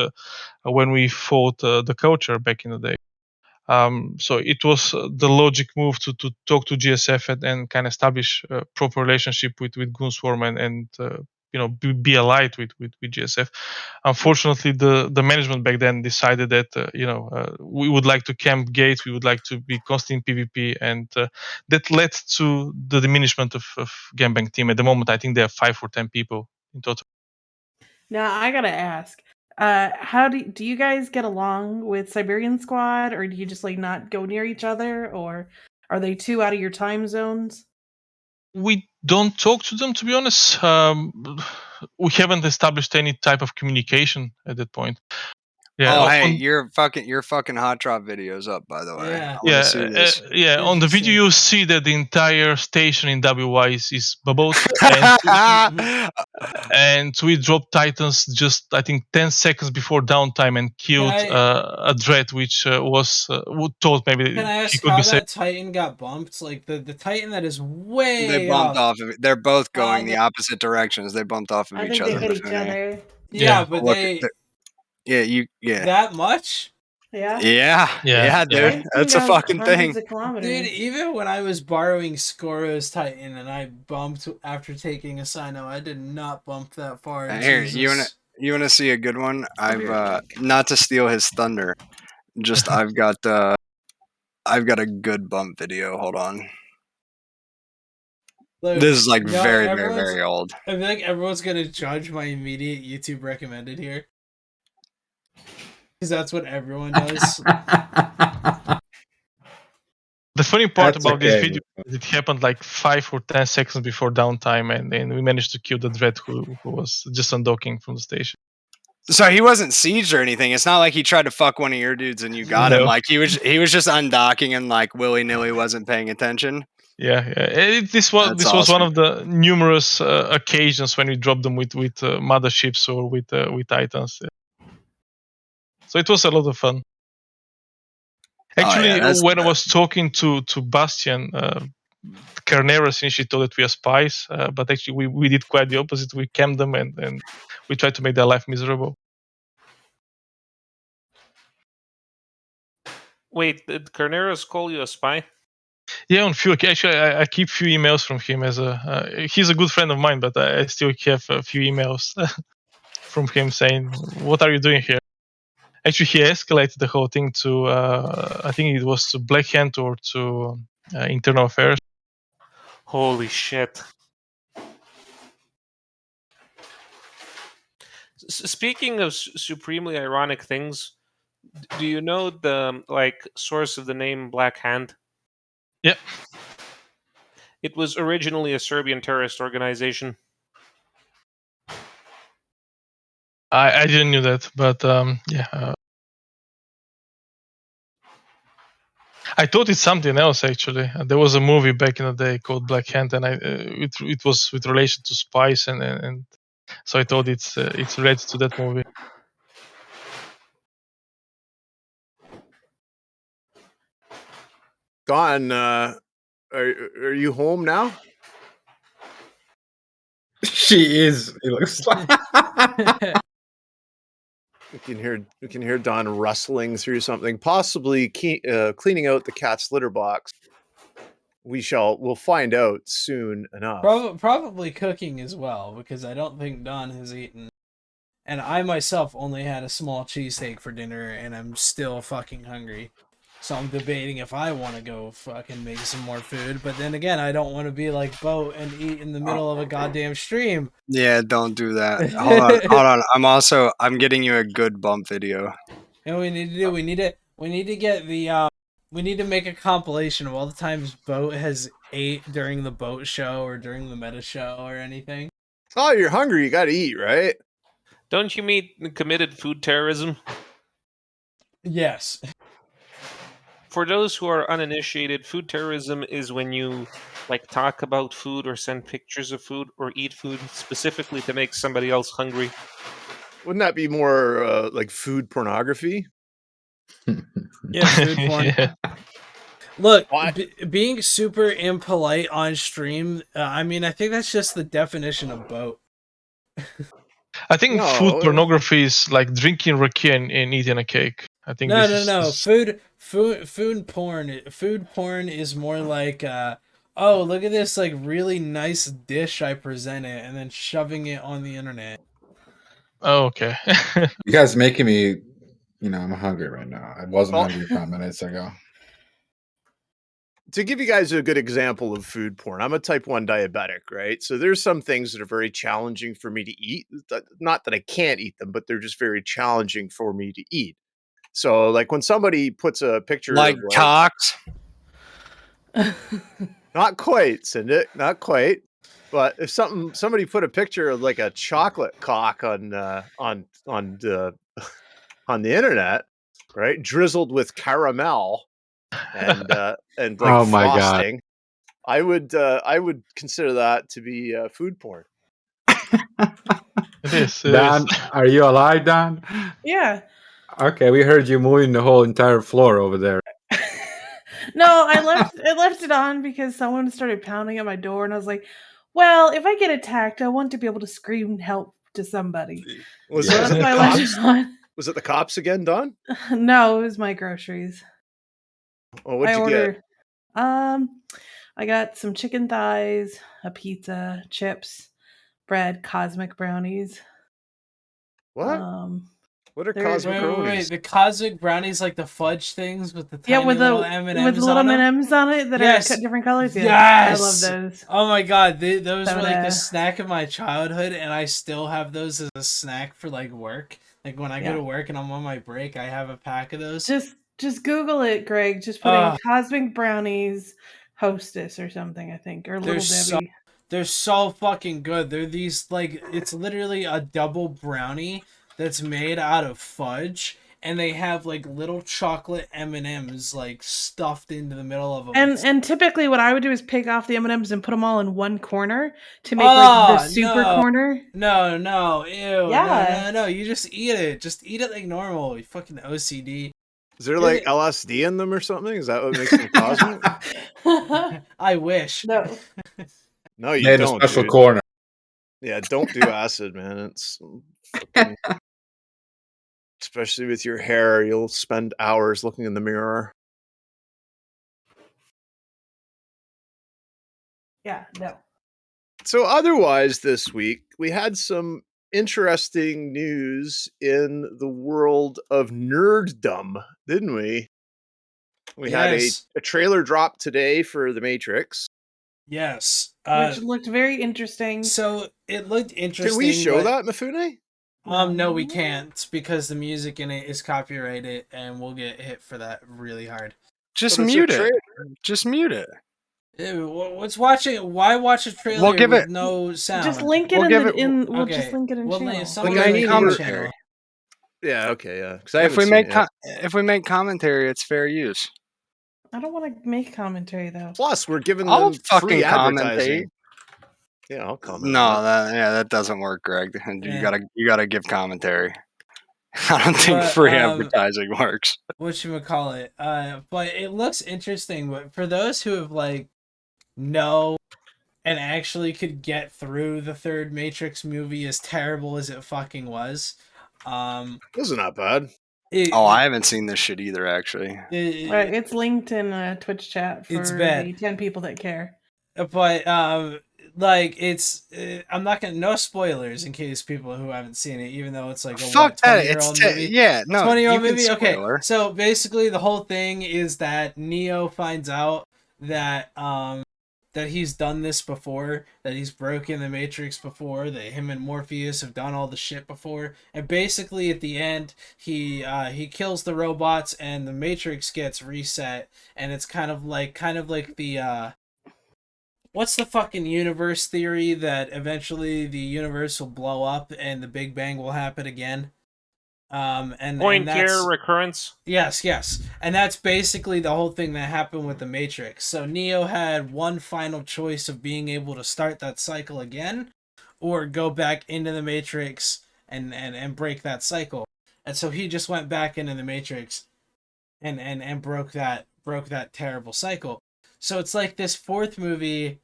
when we fought the culture back in the day. So it was the logic move to talk to GSF and kind of establish a proper relationship with Goonswarm and be allied with GSF. Unfortunately, the management back then decided that we would like to camp gates, we would like to be constant in PvP, and that led to the diminishment of Gangbang team. At the moment, I think there are 5 or 10 people in total. Now I gotta ask, how do you guys get along with Siberian Squad, or do you just like not go near each other, or are they too out of your time zones? We don't talk to them, to be honest. We haven't established any type of communication at that point. Yeah. Oh, hey, your fucking hot drop video's up, by the way. Yeah. I want to see this. On the video you see that the entire station in WY is bubbled, and we dropped Titans just I think 10 seconds before downtime and killed a dread which was told maybe Can I he ask could how be that saved. Titan got bumped? Like the Titan that is way They bumped off of it. They're both going the the- opposite directions. They bumped off of I each think other. they hit each Mifune. other. Yeah, but Look, they yeah. that much? Yeah, dude. Titan's That's a down fucking hundreds thing. of kilometers. Dude, even when I was borrowing Skoro's Titan and I bumped after taking a Sino, I did not bump that far. Here, Jesus. you wanna see a good one? I've not to steal his thunder. Just I've got a good bump video. Hold on. Look, This is like no, very, very, very old. I feel like everyone's gonna judge my immediate YouTube recommended here. Because that's what everyone does. The funny part That's about this okay. video is it happened like 5 or 10 seconds before downtime, and we managed to kill the dread who was just undocking from the station. So he wasn't sieged or anything. It's not like he tried to fuck one of your dudes and you got him. No. Like he was just undocking and like willy nilly wasn't paying attention. Yeah. This was That's was one awesome. of the numerous occasions when we dropped them with motherships or with Titans. Yeah. So it was a lot of fun. Actually, when I was talking to Bastian, Carneros initially thought that we are spies, but actually we did quite the opposite. We camped them and we tried to make their life miserable. Wait, did Carneros call you a spy? Yeah, on few. Actually, I keep few emails from him. He's a good friend of mine, but I still have a few emails from him saying, "What are you doing here?" Actually, he escalated the whole thing to I think it was to Black Hand or to Internal Affairs. Holy shit. Speaking of supremely ironic things, Do you know the source of the name Black Hand? Yep. It was originally a Serbian terrorist organization. I didn't know that, but yeah. I thought it's something else actually. There was a movie back in the day called Black Hand, and it was with relation to spies, and so I thought it's related to that movie. Don, are you home now? She is. It looks like. We can hear Don rustling through something, possibly cleaning out the cat's litter box. We'll find out soon enough. Probably cooking as well, because I don't think Don has eaten. And I myself only had a small cheesesteak for dinner, and I'm still fucking hungry. So I'm debating if I want to go fucking make some more food. But then again, I don't want to be like Bo and eat in the middle of a goddamn stream. Yeah, don't do that. Hold on. I'm getting you a good bump video. And we need to do, we need to get the, we need to make a compilation of all the times Boat has ate during the boat show or during the meta show or anything. Oh, you're hungry. You got to eat, right? Don't you mean committed food terrorism? Yes. For those who are uninitiated, food terrorism is when you talk about food or send pictures of food or eat food specifically to make somebody else hungry. Wouldn't that be more like food pornography? Yeah, food porn. Yeah. Look, being super impolite on stream, I mean, I think that's just the definition of boat. I think No. food pornography is like drinking raki and eating a cake. I think No. Food porn is more like, oh, look at this like really nice dish I presented, and then shoving it on the internet. Oh, okay. You guys making me, I'm hungry right now. I wasn't hungry 5 minutes ago. To give you guys a good example of food porn, I'm a type 1 diabetic, right? So there's some things that are very challenging for me to eat. Not that I can't eat them, but they're just very challenging for me to eat. So like when somebody puts a picture Like of cocks? Not quite, Cindy, not quite. But if somebody put a picture of like a chocolate cock on the internet, right, drizzled with caramel and like Oh my God. frosting, I would consider that to be food porn. It is. Don, are you alive, Don? Yeah. Okay, we heard you moving the whole entire floor over there. No, I left it on because someone started pounding at my door, and I was like, "Well, if I get attacked, I want to be able to scream help to somebody." Was So that's it why I left it on. Was it the cops again, Don? No, it was my groceries. Oh, what'd you get? I got some chicken thighs, a pizza, chips, bread, cosmic brownies. What? What are they're- cosmic Wait, brownies? the cosmic brownies, like the fudge things with the tiny Yeah, with the little M&Ms with the little on them? M&Ms on it that Yes. are different colors. Yeah, Yes, I love those. Oh my god, those were like the Soda. snack of my childhood, and I still have those as a snack for like work. Like when I go to work and I'm on my break, I have a pack of those. Just Google it, Greg. Just put in cosmic brownies Hostess or something, I think, or Little Debbie. They're so fucking good. They're these like, it's literally a double brownie that's made out of fudge, and they have like little chocolate M&Ms like stuffed into the middle of them. And typically what I would do is pick off the M&Ms and put them all in one corner to make like the super corner. No, ew. Yeah. No, you just eat it. Just eat it like normal. You fucking OCD. Is there like LSD in them or something? Is that what makes them cosmic? I wish. No. No, you Made don't. a special dude. corner. Yeah, don't do acid, man. It's fucking... especially with your hair, you'll spend hours looking in the mirror. Yeah, no. So otherwise this week, we had some interesting news in the world of nerddom, didn't we? We had a trailer drop today for The Matrix. Yes. Which looked very interesting. So it looked interesting. Can we show that, Mifune? No, we can't because the music in it is copyrighted, and we'll get hit for that really hard. Just But it's a mute it. trailer. Just mute it. Ew, what's watching? Why watch a trailer We'll give with it- no sound? Just link it We'll in give the it- in. We'll okay. just link it in Well, channel. someone Like, I make need it commentary. channel. Yeah, okay, yeah. Because I If haven't we seen make it yet. if we make commentary, it's fair use. I don't want to make commentary though. Plus, we're giving I'll them fucking free commentate. advertising. Yeah, I'll comment. No, on it. that doesn't work, Greg. Yeah. You gotta give commentary. I don't think But, free advertising works. Whatchamacallit? But it looks interesting. But for those who have know and actually could get through the third Matrix movie, as terrible as it fucking was, This is not bad. I haven't seen this shit either, actually. Right, it's linked in a Twitch chat for It's bad. the 10 people that care. But it's I'm not gonna no spoilers in case people who haven't seen it, even though it's like a Fuck that! 20-year-old It's movie. yeah, no, 20-year-old you can movie. Okay, spoiler. so basically the whole thing is that Neo finds out that that he's done this before, that he's broken the Matrix before, that him and Morpheus have done all the shit before, and basically at the end he kills the robots and the Matrix gets reset, and it's kind of like the what's the fucking universe theory that eventually the universe will blow up and the Big Bang will happen again? Point error recurrence. Yes, and that's basically the whole thing that happened with the Matrix. So Neo had one final choice of being able to start that cycle again, or go back into the Matrix and break that cycle. And so he just went back into the Matrix, and broke that terrible cycle. So it's like this fourth movie.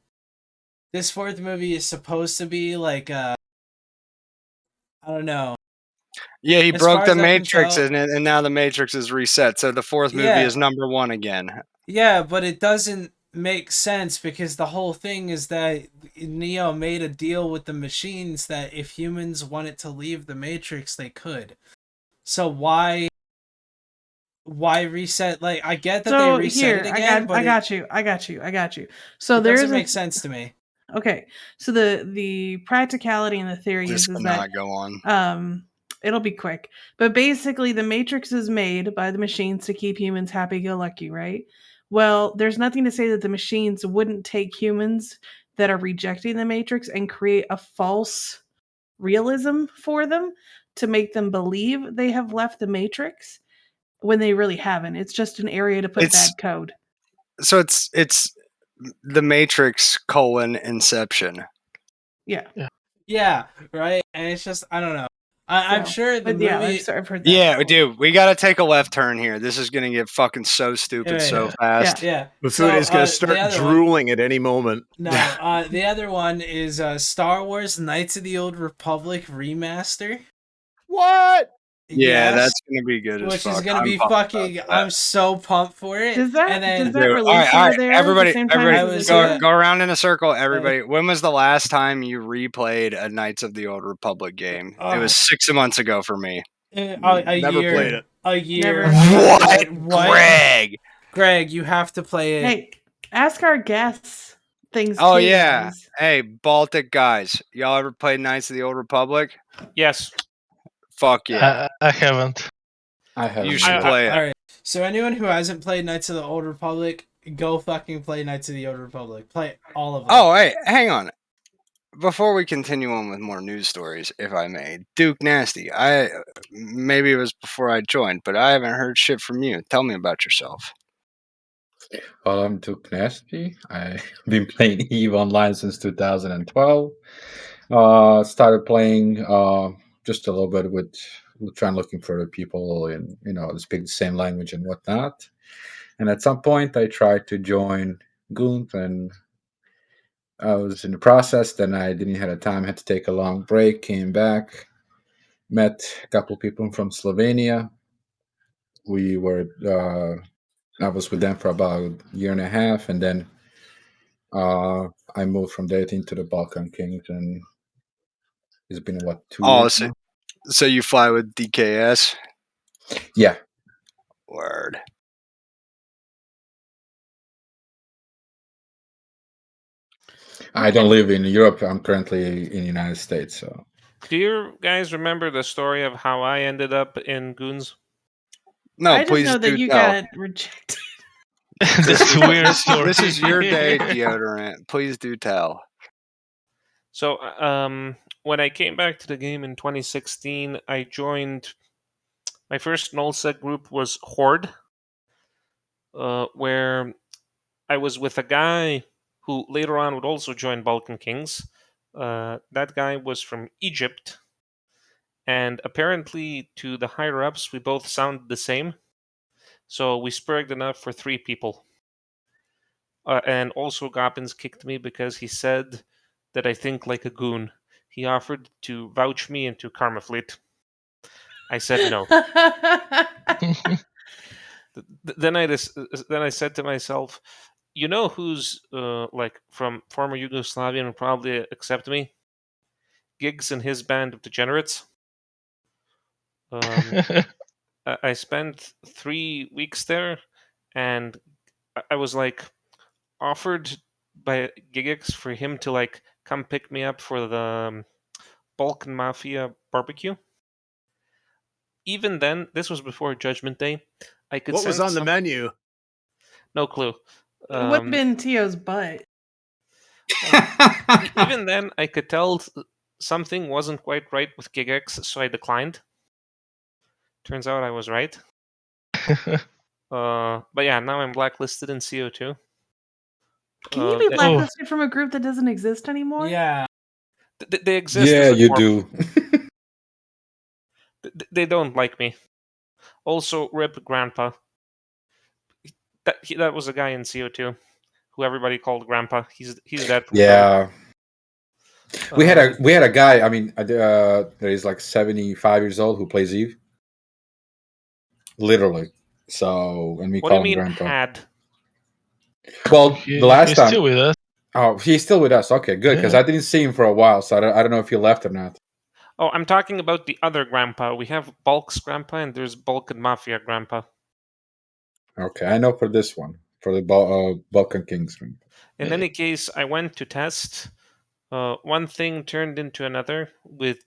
This fourth movie is supposed to be like I don't know. Yeah, he As broke far the as I can Matrix, tell- and now the Matrix is reset. So the fourth movie Yeah. is number 1 again. Yeah, but it doesn't make sense because the whole thing is that Neo made a deal with the machines that if humans wanted to leave the Matrix, they could. So why reset? Like, I get that So they reset here, it again, I got you. So it there's doesn't make sense to me. Okay, so the practicality and the theory This is cannot that go on. it'll be quick, but basically the Matrix is made by the machines to keep humans happy-go-lucky, right? Well, there's nothing to say that the machines wouldn't take humans that are rejecting the Matrix and create a false realism for them to make them believe they have left the Matrix when they really haven't. It's just an area to put bad code. So it's the Matrix : Inception. Yeah, right. And it's just I don't know. I'm So, sure the but yeah, movie. I've heard that. Yeah, dude, we got to take a left turn here. This is gonna get fucking so stupid so Yeah. fast. Yeah. Buffoon is going to the start other one- drooling at any moment. No, the other one is Star Wars: Knights of the Old Republic remaster. What? Yeah, Yes, that's gonna be good as which fuck. is gonna I'm be pumped about fucking. that. I'm so pumped for it. Does that And then does that Dude, release all over right, there everybody, at the same time everybody, as was, go around in a circle. Everybody, when was the last time you replayed a Knights of the Old Republic game? It was 6 months ago for me. a Never year, played it. a year. Never. What? Greg, you have to play it. Hey, ask our guests things. Oh too, yeah. guys. Hey, Baltic guys, y'all ever played Knights of the Old Republic? Yes. Fuck yeah. I haven't. I have. You should play it. All right. So anyone who hasn't played Knights of the Old Republic, go fucking play Knights of the Old Republic. Play all of them. Oh, hey, hang on. Before we continue on with more news stories, if I may, Duke Nasty, maybe it was before I joined, but I haven't heard shit from you. Tell me about yourself. Well, I'm Duke Nasty. I've been playing EVE Online since 2012. Started playing just a little bit with trying looking for the people and to speak the same language and whatnot. And at some point, I tried to join Goont, and I was in the process. Then I didn't have the time. Had to take a long break. Came back, met a couple of people from Slovenia. We were. I was with them for about a year and a half, and then I moved from there into the Balkan Kings, and it's been 2 years now? So you fly with DKS? Yeah. Word. I don't live in Europe. I'm currently in the United States. So Do you guys remember the story of how I ended up in Goons? No, I just please know do that you tell. got rejected. That's a weird story. This is your day, deodorant. Please do tell. So, when I came back to the game in 2016, I joined. My first nullsec group was Horde, where I was with a guy who later on would also join Balkan Kings. That guy was from Egypt, and apparently to the higher ups, we both sounded the same. So we spurred enough for 3 people. And also Gobbins kicked me because he said that I think like a goon. He offered to vouch me into Karma Fleet. I said no. Then I said to myself, you know who's like from former Yugoslavia and would probably accept me? Giggs and his band of degenerates. I spent 3 weeks there, and I was like offered by Gigex for him to like come pick me up for the Balkan Mafia barbecue. Even then, this was before Judgment Day. I could What was sense on the menu? no clue. It would have been Tio's butt. Even then, I could tell something wasn't quite right with Gigex, so I declined. Turns out I was right. But yeah, now I'm blacklisted in CO2. Can you be Oh. blacklisted from a group that doesn't exist anymore? Yeah. They exist. Yeah, as a you corp. do. They don't like me. Also, rip Grandpa. That was a guy in CO2 who everybody called Grandpa. He's dead. Yeah. We had a guy. I mean, that is like 75 years old who plays Eve. Literally. So, and we What do call you him mean Grandpa. had? Well, the last he's time. still with us. Oh, he's still with us. Okay, good. Because Yeah. I didn't see him for a while, so I don't know if he left or not. Oh, I'm talking about the other Grandpa. We have Bulk's Grandpa and there's Balkan Mafia Grandpa. Okay, I know for this one, for the Balkan Kings. In any case, I went to test. One thing turned into another with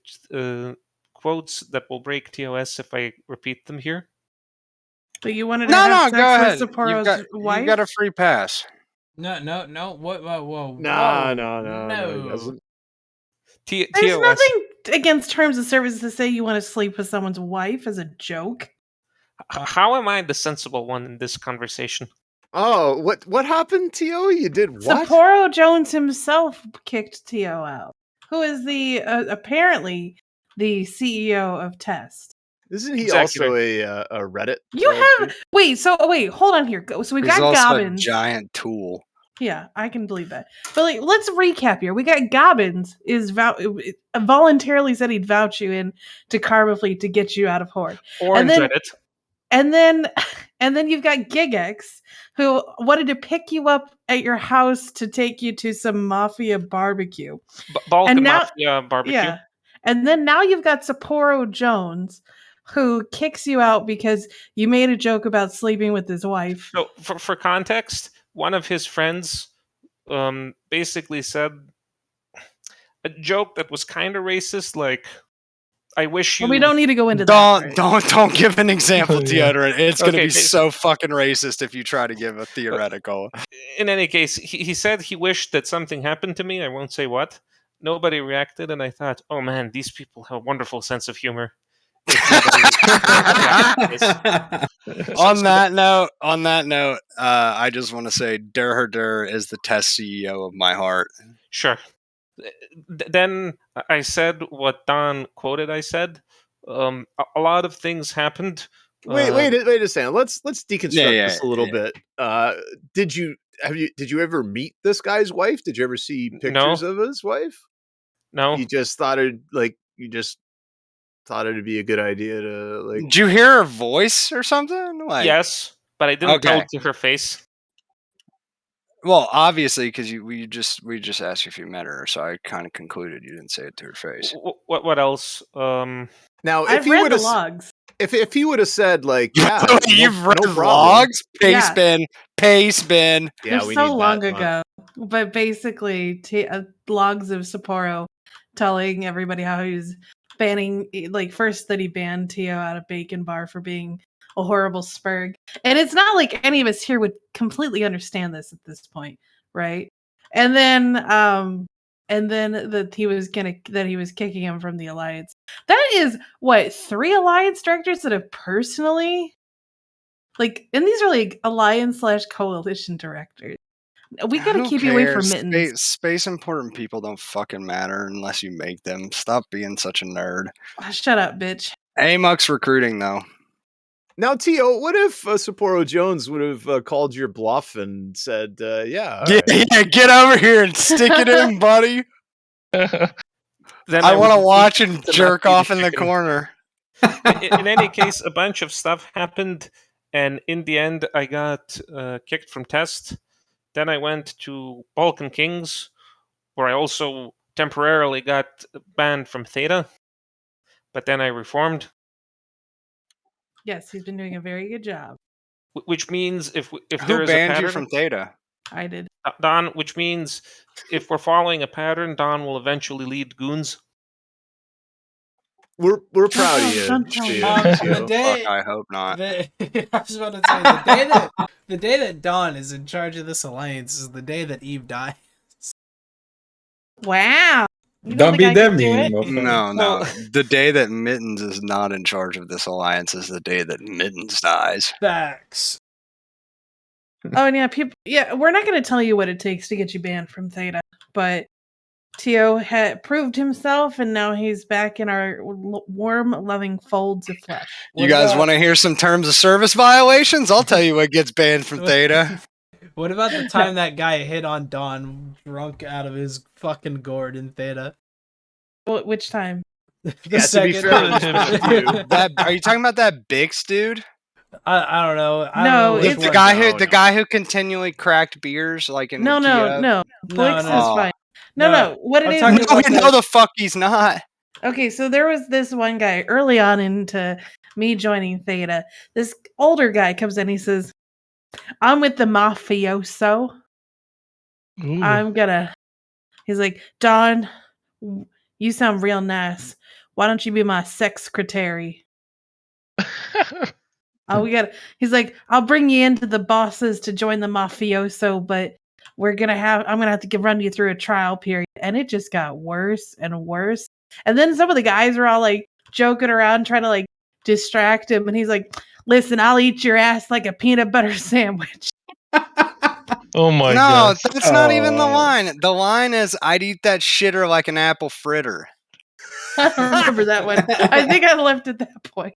quotes that will break TOS if I repeat them here. But you wanted to have sex go ahead. with Sapporo's wife? You got a free pass. No. What? Whoa. No, he doesn't. There's TOS. nothing against terms of service to say you want to sleep with someone's wife as a joke. How am I the sensible one in this conversation? Oh, what happened, Tio? You did what? Sapporo Jones himself kicked Tio out, who is the apparently the CEO of Test. Isn't he Executor. also a Reddit? You have wait, hold on here. So we've He's got also Gobbins. a giant tool. Yeah, I can believe that. But like, let's recap here. We got Gobbins is voluntarily said he'd vouch you in to Karma Fleet to get you out of Horde. Orange Reddit. And then you've got Gigex, who wanted to pick you up at your house to take you to some mafia barbecue. Balkan Mafia barbecue. Yeah. And then now you've got Sapporo Jones, who kicks you out because you made a joke about sleeping with his wife. So, for context, one of his friends basically said a joke that was kind of racist, like, I wish you... Well, we don't need to go into that. Don't give an example, Yeah. Deodorant. It's going to Okay, be so fucking racist if you try to give a theoretical. In any case, he said he wished that something happened to me. I won't say what. Nobody reacted, and I thought, oh man, these people have a wonderful sense of humor. On that note, I just want to say Der is the Test CEO of my heart. Sure. Then I said what Don quoted. I said a lot of things happened. Wait a second. Let's deconstruct this a little bit. Did you ever meet this guy's wife? Did you ever see pictures of his wife? No. You just thought it'd be a good idea to like. Did you hear her voice or something? Like, yes, but I didn't tell it to her face. Well, obviously, because we just asked you if you met her, so I kind of concluded you didn't say it to her face. What else? Now, I've read the logs. If he would have said like, yeah, you've read logs, paste bin. Yeah, they're so long ago. But basically, logs of Sapporo telling everybody how he was banning, like, first that he banned Tio out of Bacon Bar for being a horrible spurg. And it's not like any of us here would completely understand this at this point, right? And then that he was kicking him from the alliance. That is what, 3 alliance directors that have personally, like, and these are like alliance/coalition directors. We gotta Who keep you away from cares? Mittens. Space important people don't fucking matter unless you make them. Stop being such a nerd. Shut up, bitch. Amux recruiting though. Now, Tio, what if Sapporo Jones would have called your bluff and said, "Yeah, all right." Yeah, get over here and stick it in, buddy. Then I want to would watch be and the jerk lucky off in the chicken. corner. In any case, a bunch of stuff happened, and in the end, I got kicked from test. Then I went to Balkan Kings, where I also temporarily got banned from Theta. But then I reformed, Yes, he's been doing a very good job. which means if Who there is a banned pattern, you from Theta? I did. Don, which means if we're following a pattern, Don will eventually lead goons. We're proud of you, Don't tell me. Tio. The day, Fuck, I hope not. I was about to say the day that Dawn is in charge of this alliance is the day that Eve dies. Wow. You Don't think be I that could do mean, it? Wolfgang. No. Well- The day that Mittens is not in charge of this alliance is the day that Mittens dies. Facts. Oh, and yeah, people. Yeah, we're not going to tell you what it takes to get you banned from Theta, but Tio had proved himself, and now he's back in our warm, loving folds of flesh. You guys want to hear some terms of service violations? I'll tell you what gets banned from Theta. What about the time that guy hit on Dawn drunk out of his fucking gourd in Theta? Which time? The Yeah, to be fair, it was just you. Are you talking about that Bix dude? I don't know. I No, don't know which it's- one. The guy who continually cracked beers like in No. No, Blix no. is fine. No. What it I'm is? talking about No, the fuck he's not. Okay, so there was this one guy early on into me joining Theta. This older guy comes in. He says, "I'm with the mafioso. Ooh. He's like, Don, you sound real nice. Why don't you be my secretary? He's like, I'll bring you into the bosses to join the mafioso, but I'm gonna have to run you through a trial period. And it just got worse and worse. And then some of the guys were all like joking around, trying to like distract him. And he's like, listen, I'll eat your ass like a peanut butter sandwich. Oh my No, god. that's not even the line. The line is, I'd eat that shitter like an apple fritter. I don't remember that one. I think I left at that point.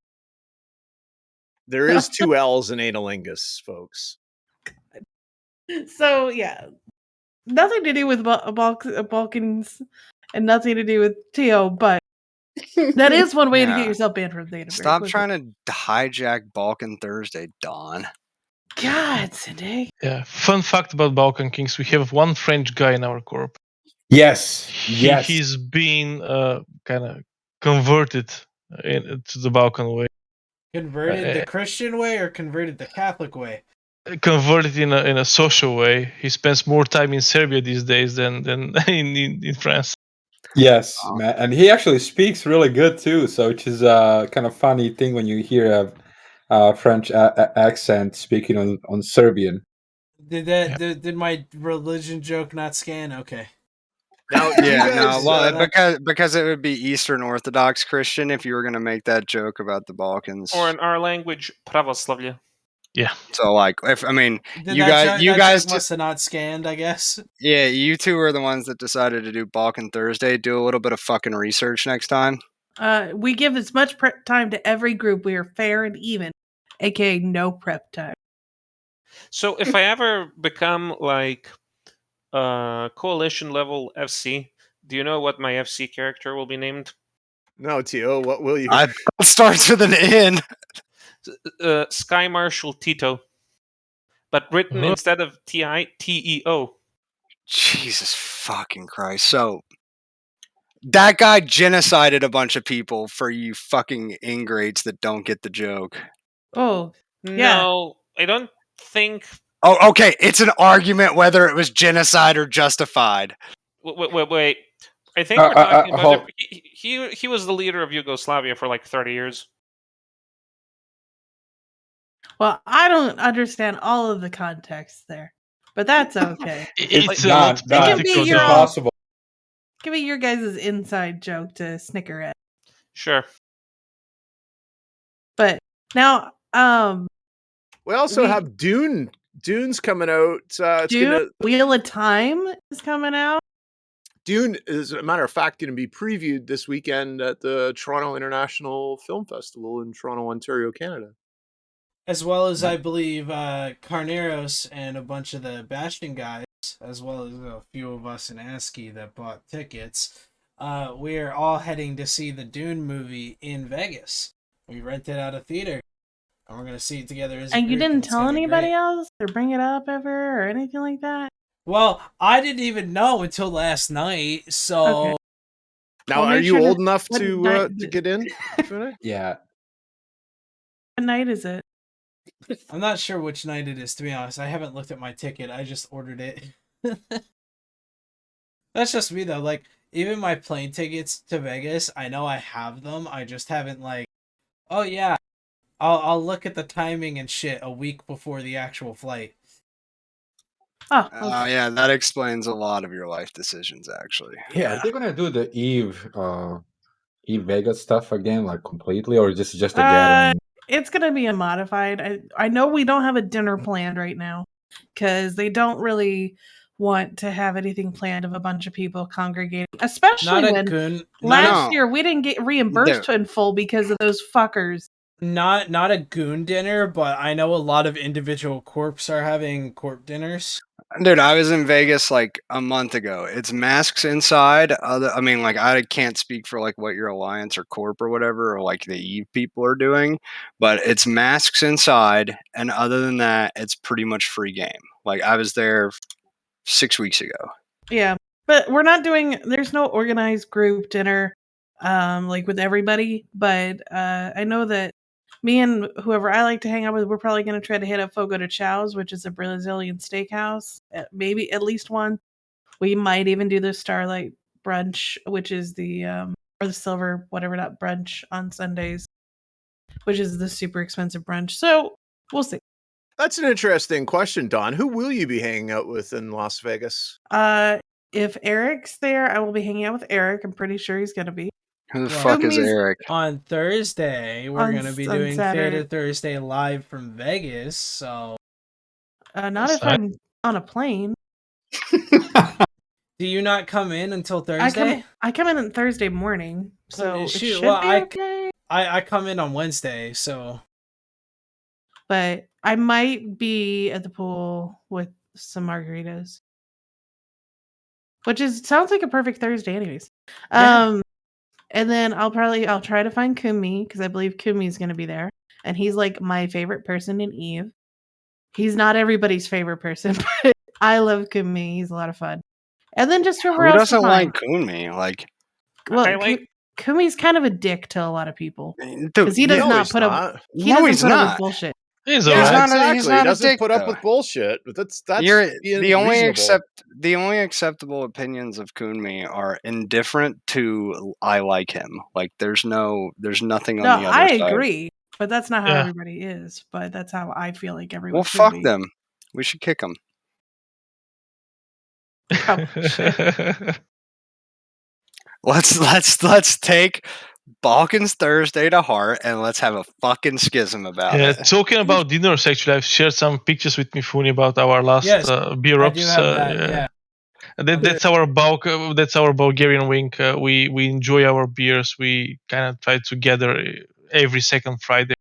There is 2 L's in analingus, folks. So yeah, nothing to do with Balkans and nothing to do with Tio, but that is one way to Yeah. get yourself banned from Theta. Stop trying to hijack Balkan Thursday, Dawn. God, Cindy. Yeah. Fun fact about Balkan Kings: we have one French guy in our corp. Yes. Yes. He's been kind of converted to the Balkan way. Converted the Christian way or converted the Catholic way? Converted in a social way. He spends more time in Serbia these days than in France. Yes, man, and he actually speaks really good too. So, which is a kind of funny thing when you hear a French accent speaking on Serbian. Did my religion joke not scan? Okay. Now, Because it would be Eastern Orthodox Christian if you were going to make that joke about the Balkans. Or in our language, pravoslavlje. Yeah. So, like, you That guys joke must have not scanned, I guess. Yeah, you two are the ones that decided to do Balkan Thursday. Do a little bit of fucking research next time. We give as much prep time to every group. We are fair and even, aka no prep time. So if I ever become like coalition level FC, do you know what my FC character will be named? No, Tio, what will you? It starts with an N. Sky Marshal Tito, but written instead of T-I, T-E-O. Jesus fucking Christ. So, that guy genocided a bunch of people for you fucking ingrates that don't get the joke. Oh, yeah. No, I don't think... Oh, okay. It's an argument whether it was genocide or justified. Wait. I think we're talking about. hold- He was the leader of Yugoslavia for like 30 years. Well, I don't understand all of the context there, but that's okay. It's a Don, lot Don, can political. be it's your own- impossible. Give me your guys' inside joke to snicker at. Sure. But now, We also We- have Dune. Dune's coming out. It's Dune gonna Wheel of Time is coming out. Dune is, a matter of fact, going to be previewed this weekend at the Toronto International Film Festival in Toronto, Ontario, Canada. As well as, I believe, Carneros and a bunch of the Bastion guys, as well as a few of us in ASCII that bought tickets. We are all heading to see the Dune movie in Vegas. We rented out a theater, and we're going to see it together as a And you group, didn't it's tell gonna be anybody great. else or bring it up ever or anything like that? Well, I didn't even know until last night, so... Okay. Now, Well, are make you sure old to- enough what to night- get in? Fune? Yeah. What night is it? I'm not sure which night it is, to be honest. I haven't looked at my ticket. I just ordered it. That's just me, though. Like, even my plane tickets to Vegas, I know I have them. I just haven't, like, oh, yeah, I'll look at the timing and shit a week before the actual flight. Oh, okay. Yeah, that explains a lot of your life decisions, actually. Yeah, are they gonna do the Eve Vegas stuff again, like completely, or just a gathering? It's gonna be a modified. I know we don't have a dinner planned right now because they don't really want to have anything planned of a bunch of people congregating, especially Not a when goon. last No. year we didn't get reimbursed in full because of those fuckers. Not a goon dinner, but I know a lot of individual corps are having corp dinners. Dude, I was in Vegas like a month ago. It's masks inside. I mean, like, I can't speak for like what your alliance or corp or whatever, or like the Eve people are doing, but it's masks inside, and other than that, it's pretty much free game. Like, I was there 6 weeks ago. Yeah, but we're not doing. There's no organized group dinner, like with everybody. But I know that me and whoever I like to hang out with, we're probably going to try to hit up Fogo de Chão's, which is a Brazilian steakhouse. Maybe at least one. We might even do the Starlight brunch, which is the or the silver whatever that brunch on Sundays, which is the super expensive brunch. So we'll see. That's an interesting question, Don. Who will you be hanging out with in Las Vegas? If Eric's there, I will be hanging out with Eric. I'm pretty sure he's going to be. Who the Well, fuck is Kumi's- Eric? On Thursday, we're On going to be on doing Saturday. Theta Thursday live from Vegas, so... Not if I'm on a plane. Do you not come in until I Thursday? come in on Thursday morning, so it Shoot, should well, be okay. I come in on Wednesday, so... But I might be at the pool with some margaritas, which sounds like a perfect Thursday, anyways. Yeah. And then I'll try to find Kumi because I believe Kumi's going to be there, and he's like my favorite person in Eve. He's not everybody's favorite person, but I love Kumi. He's a lot of fun. And then just whoever Who else doesn't is fine. like Kunmi? Like, Well, I like- Kumi's kind of a dick to a lot of people dude, because he does No, not he's put up. not. He No, doesn't he's put up not. with bullshit. He's Yeah, alright. he's not a- Exactly. he's He not a doesn't dick, put up though. with bullshit. But that's You're being the only reasonable. the only acceptable opinions of Kunmi are indifferent to I like him. Like, there's nothing No, on the other I side. agree, but that's not how Yeah. everybody is. But that's how I feel like everyone Well, should fuck be. them. We should kick them. Probably should. Let's take Balkans Thursday to heart and let's have a fucking schism about Yeah, it. talking about dinners, actually, I've shared some pictures with Mifune about our last Yes, beer I ups. do have that, yeah. That's our that's our Bulgarian wing. We enjoy our beers. We kind of try to gather every second Friday.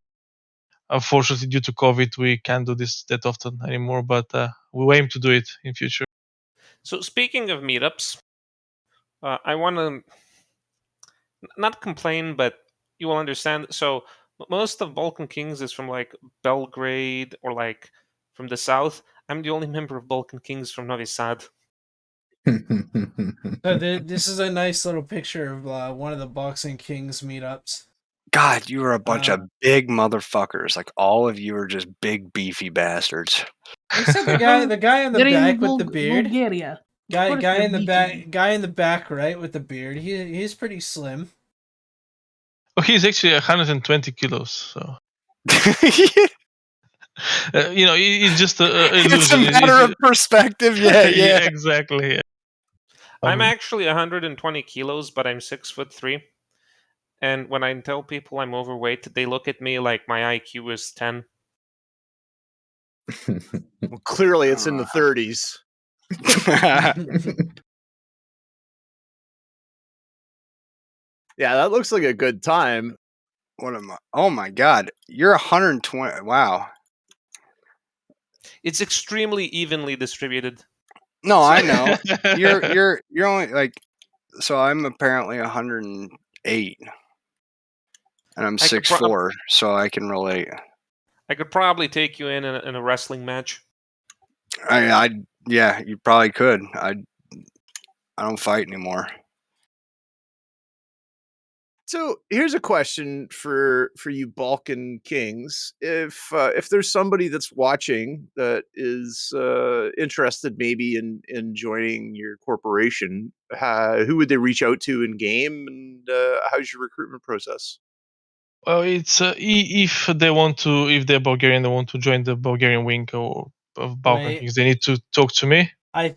Unfortunately, due to COVID, we can't do this that often anymore. But we aim to do it in future. So speaking of meetups, I want to not complain, but you will understand. So most of Balkan Kings is from like Belgrade or like from the south. I'm the only member of Balkan Kings from Novi Sad. So this is a nice little picture of one of the Boxing Kings meetups. God, you are a bunch of big motherfuckers. Like, all of you are just big beefy bastards. Except the guy in the They're in back with the beard. Bulgaria. Guy course guy they're in the beefy. back right with the beard. He's pretty slim. Oh, he's actually 120 kilos. So it's just a It's a illusion. matter of perspective. Yeah, yeah. Exactly. I'm actually 120 kilos, but I'm 6'3". And when I tell people I'm overweight, they look at me like my IQ is 10. Well, clearly, it's in the 30s. Yeah, that looks like a good time. What am I? Oh my god, you're 120. Wow. It's extremely evenly distributed. No, I know. You're only like, so I'm apparently 108, and I'm I could 6'4", so I can relate. I could probably take you in a wrestling match. Yeah, you probably could. I don't fight anymore. So here's a question for you Balkan Kings. If there's somebody that's watching that is interested maybe in joining your corporation, who would they reach out to in game, and how's your recruitment process? Well, it's if they want to, if they're Bulgarian, they want to join the Bulgarian wing or of Balkan Wait. Kings, they need to talk to me. I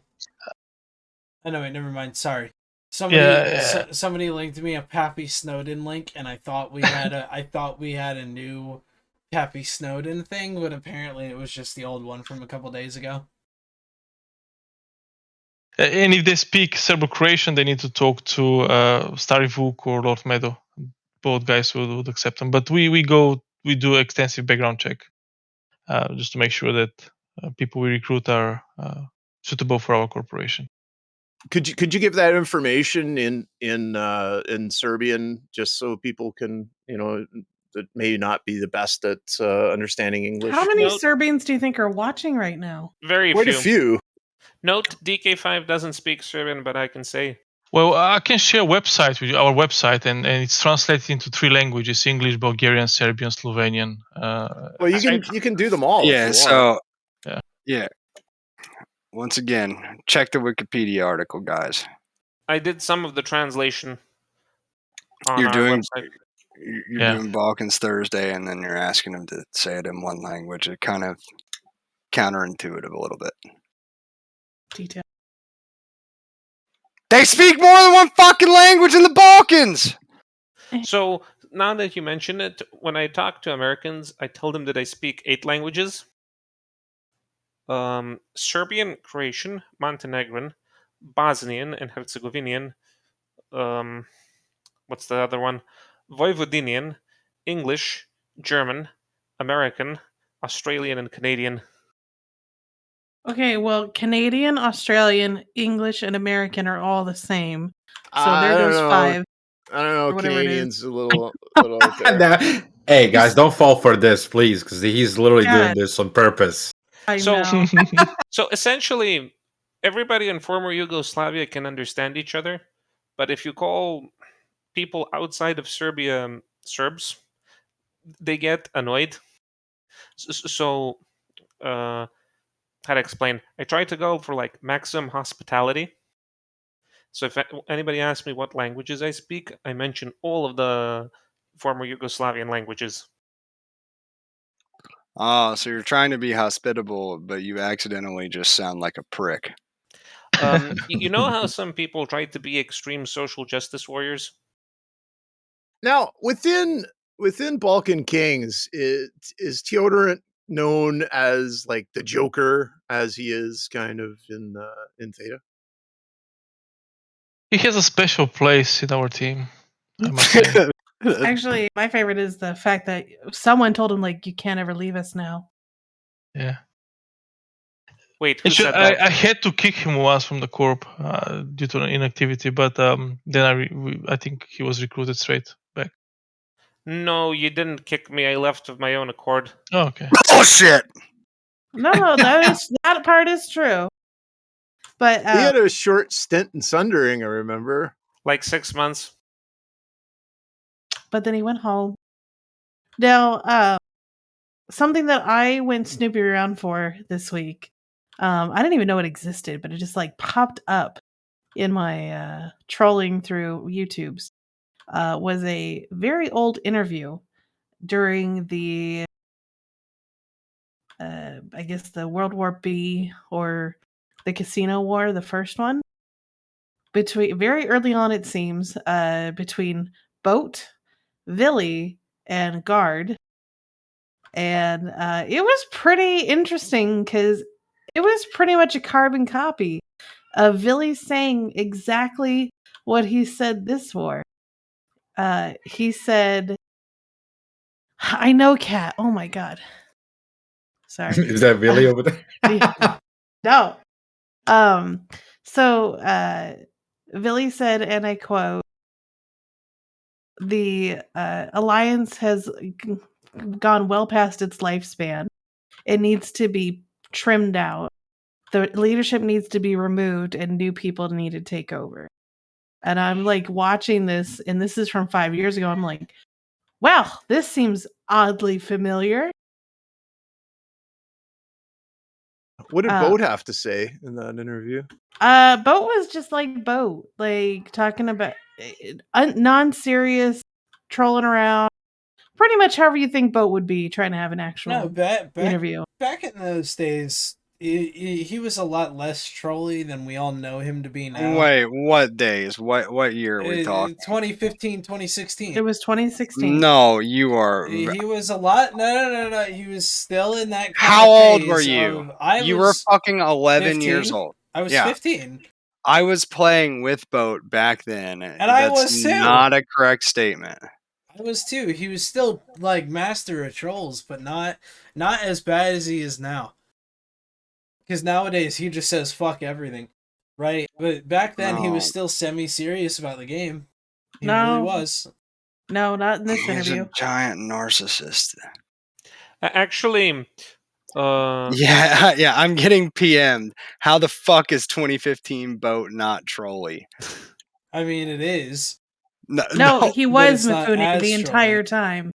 know. Wait, never mind. Sorry. Yeah. Somebody linked me a Pappy Snowden link, and I thought we had a new Pappy Snowden thing, but apparently it was just the old one from a couple days ago. And if they speak Serbo-Croatian, they need to talk to Stari Vuk or Lord Medo. Both guys would accept them. But we do extensive background check just to make sure that people we recruit are suitable for our corporation. Could you give that information in Serbian, just so people can, that may not be the best at understanding English? How many Note- Serbians do you think are watching right now? Very Quite a few. Note DK5 doesn't speak Serbian, but I can say. Well, I can share website with you, our website, and it's translated into 3 languages: English, Bulgarian, Serbian, Slovenian. Well, you can do them all. Yeah. If you want. So. Yeah. Yeah. Once again, check the Wikipedia article, guys. I did some of the translation on You're our doing website. you're doing Balkans Thursday, and then you're asking them to say it in one language. It kind of counterintuitive a little bit. Detail. They speak more than one fucking language in the Balkans. So now that you mention it, when I talk to Americans, I tell them that I speak 8 languages: Serbian, Croatian, Montenegrin, Bosnian, and Herzegovinian. What's the other one? Vojvodinian, English, German, American, Australian, and Canadian. Okay, well, Canadian, Australian, English, and American are all the same. So I there don't goes know. 5. I don't know. Or whatever it is. Canadians a little out there. Nah, hey guys, don't fall for this, please, because he's literally doing God. this on purpose. I So- know. So essentially, everybody in former Yugoslavia can understand each other, but if you call people outside of Serbia Serbs, they get annoyed. So, how to explain? I try to go for like maximum hospitality. So if anybody asks me what languages I speak, I mention all of the former Yugoslavian languages. Oh, so you're trying to be hospitable, but you accidentally just sound like a prick. You know how some people try to be extreme social justice warriors? Now, within Balkan Kings, is Teodorant known as like the Joker, as he is kind of in Theta? He has a special place in our team, I must say. Actually, my favorite is the fact that someone told him, like, you can't ever leave us now. Yeah. Wait, who Actually, said that? I had to kick him once from the corp due to inactivity, but then I think he was recruited straight back. No, you didn't kick me. I left of my own accord. Oh, okay. Bullshit. No, that part is true. But He had a short stint in Sundering, I remember. Like 6 months. but then he went home. Now, something that I went snooping around for this week I didn't even know it existed, but it just like popped up in my trolling through YouTube's. Was a very old interview during the I guess the World War B or the Casino War, the first one. Between very early on, it seems, between Boat, Villy, and Guard. And it was pretty interesting because it was pretty much a carbon copy of Villy saying exactly what he said this war. He said, I know, Cat. Oh my God. Sorry. Is that Billy over there? No. So Villy said, and I quote, the alliance has gone well past its lifespan. It needs to be trimmed out. The leadership needs to be removed and new people need to take over. And I'm like watching this, and this is from 5 years ago. I'm like, wow, this seems oddly familiar. What did Boat have to say in that interview? Boat was just like Boat, like talking about non-serious, trolling around. Pretty much however you think Boat would be trying to have an actual interview. Back in those days, he was a lot less trolly than we all know him to be now. Wait, what days? What year are we talking? 2015, 2016. It was 2016. No, you are. He was a lot. No. He was still in that. How old were you? You were fucking 11 years old. I was 15. I was playing with Boat back then, and I was too. Not a correct statement. I was too. He was still like master of trolls, but not as bad as he is now. Because nowadays he just says fuck everything, right? But back then he was still semi-serious about the game. He really was. No, not in this interview. He's a giant narcissist. Actually, yeah, I'm getting PM'd. How the fuck is 2015 Boat not trolly? I mean, it is. No, he was Mifune the entire time.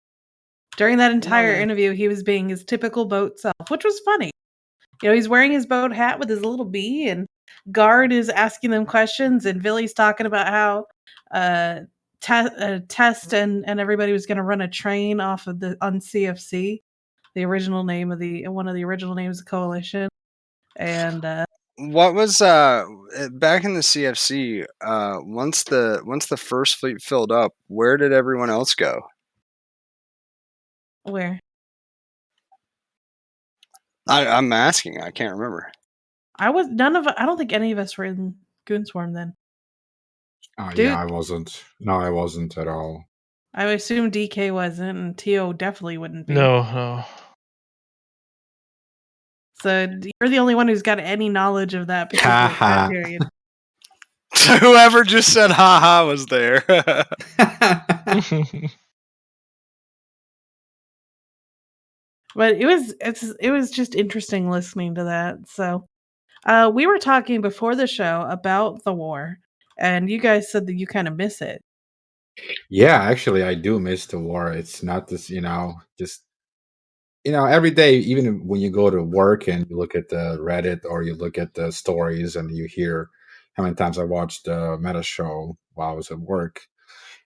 During that entire interview, he was being his typical Boat self, which was funny. You know, he's wearing his Boat hat with his little bee, and Guard is asking them questions, and Villy's talking about how Test and everybody was going to run a train off of on CFC, the original name of one of the original names of the coalition, and what was back in the CFC? Once the first fleet filled up, where did everyone else go? Where? I'm asking. I can't remember. I don't think any of us were in Goonswarm then. Yeah, I wasn't. No, I wasn't at all. I would assume DK wasn't, and Tio definitely wouldn't be. No. So you're the only one who's got any knowledge of that particular time period. Whoever just said "ha was there." But it was just interesting listening to that. So we were talking before the show about the war, and you guys said that you kind of miss it. Yeah, actually, I do miss the war. It's not this, just every day, even when you go to work and you look at the Reddit or you look at the stories and you hear how many times I watched the Meta show while I was at work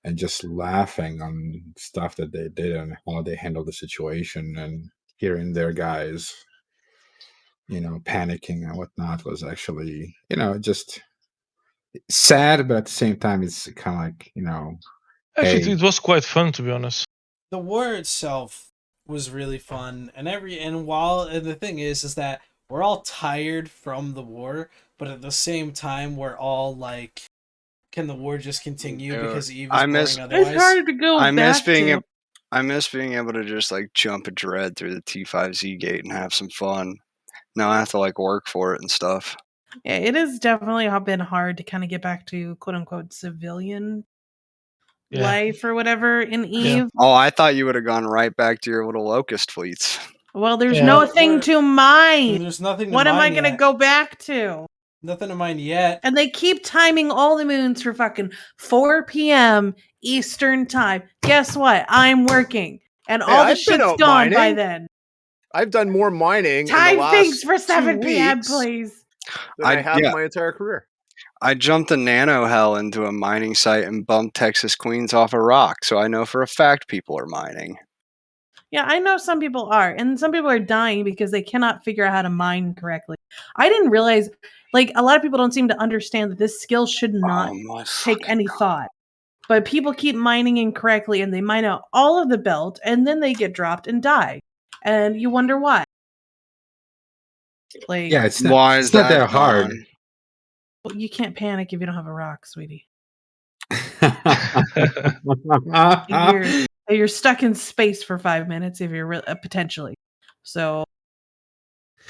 and just laughing on stuff that they did and how they handled the situation and hearing their guys, panicking and whatnot was actually, just sad, but at the same time, it's kind of like, Actually, it was quite fun, to be honest. The war itself was really fun, and the thing is that we're all tired from the war, but at the same time we're all like, can the war just continue because Eve is boring otherwise? It's hard to go I miss being able to just like jump a dread through the T5Z gate and have some fun. Now I have to like work for it and stuff. Yeah, it has definitely been hard to kind of get back to quote unquote civilian life or whatever in Eve. Yeah. Oh, I thought you would have gone right back to your little locust fleets. Well, there's nothing to mine. There's nothing. What am I going to go back to? Nothing to mine yet. And they keep timing all the moons for fucking 4 p.m. Eastern time. Guess what? I'm working, and all the shit's gone by then. I've done more mining in the Time last things for 2 7 p.m., weeks please. than I have yeah. my entire career. I jumped a nano hell into a mining site and bumped Texas Queens off a rock, so I know for a fact people are mining. Yeah, I know some people are, and some people are dying because they cannot figure out how to mine correctly. I didn't realize, like, a lot of people don't seem to understand that this skill should not Oh my take fucking any thought. But people keep mining incorrectly, and they mine out all of the belt, and then they get dropped and die. And you wonder why. Like, Yeah, it's not. Why It's is not that, that hard. Don? well, you can't panic if you don't have a rock, sweetie. You're stuck in space for 5 minutes if you're potentially. So,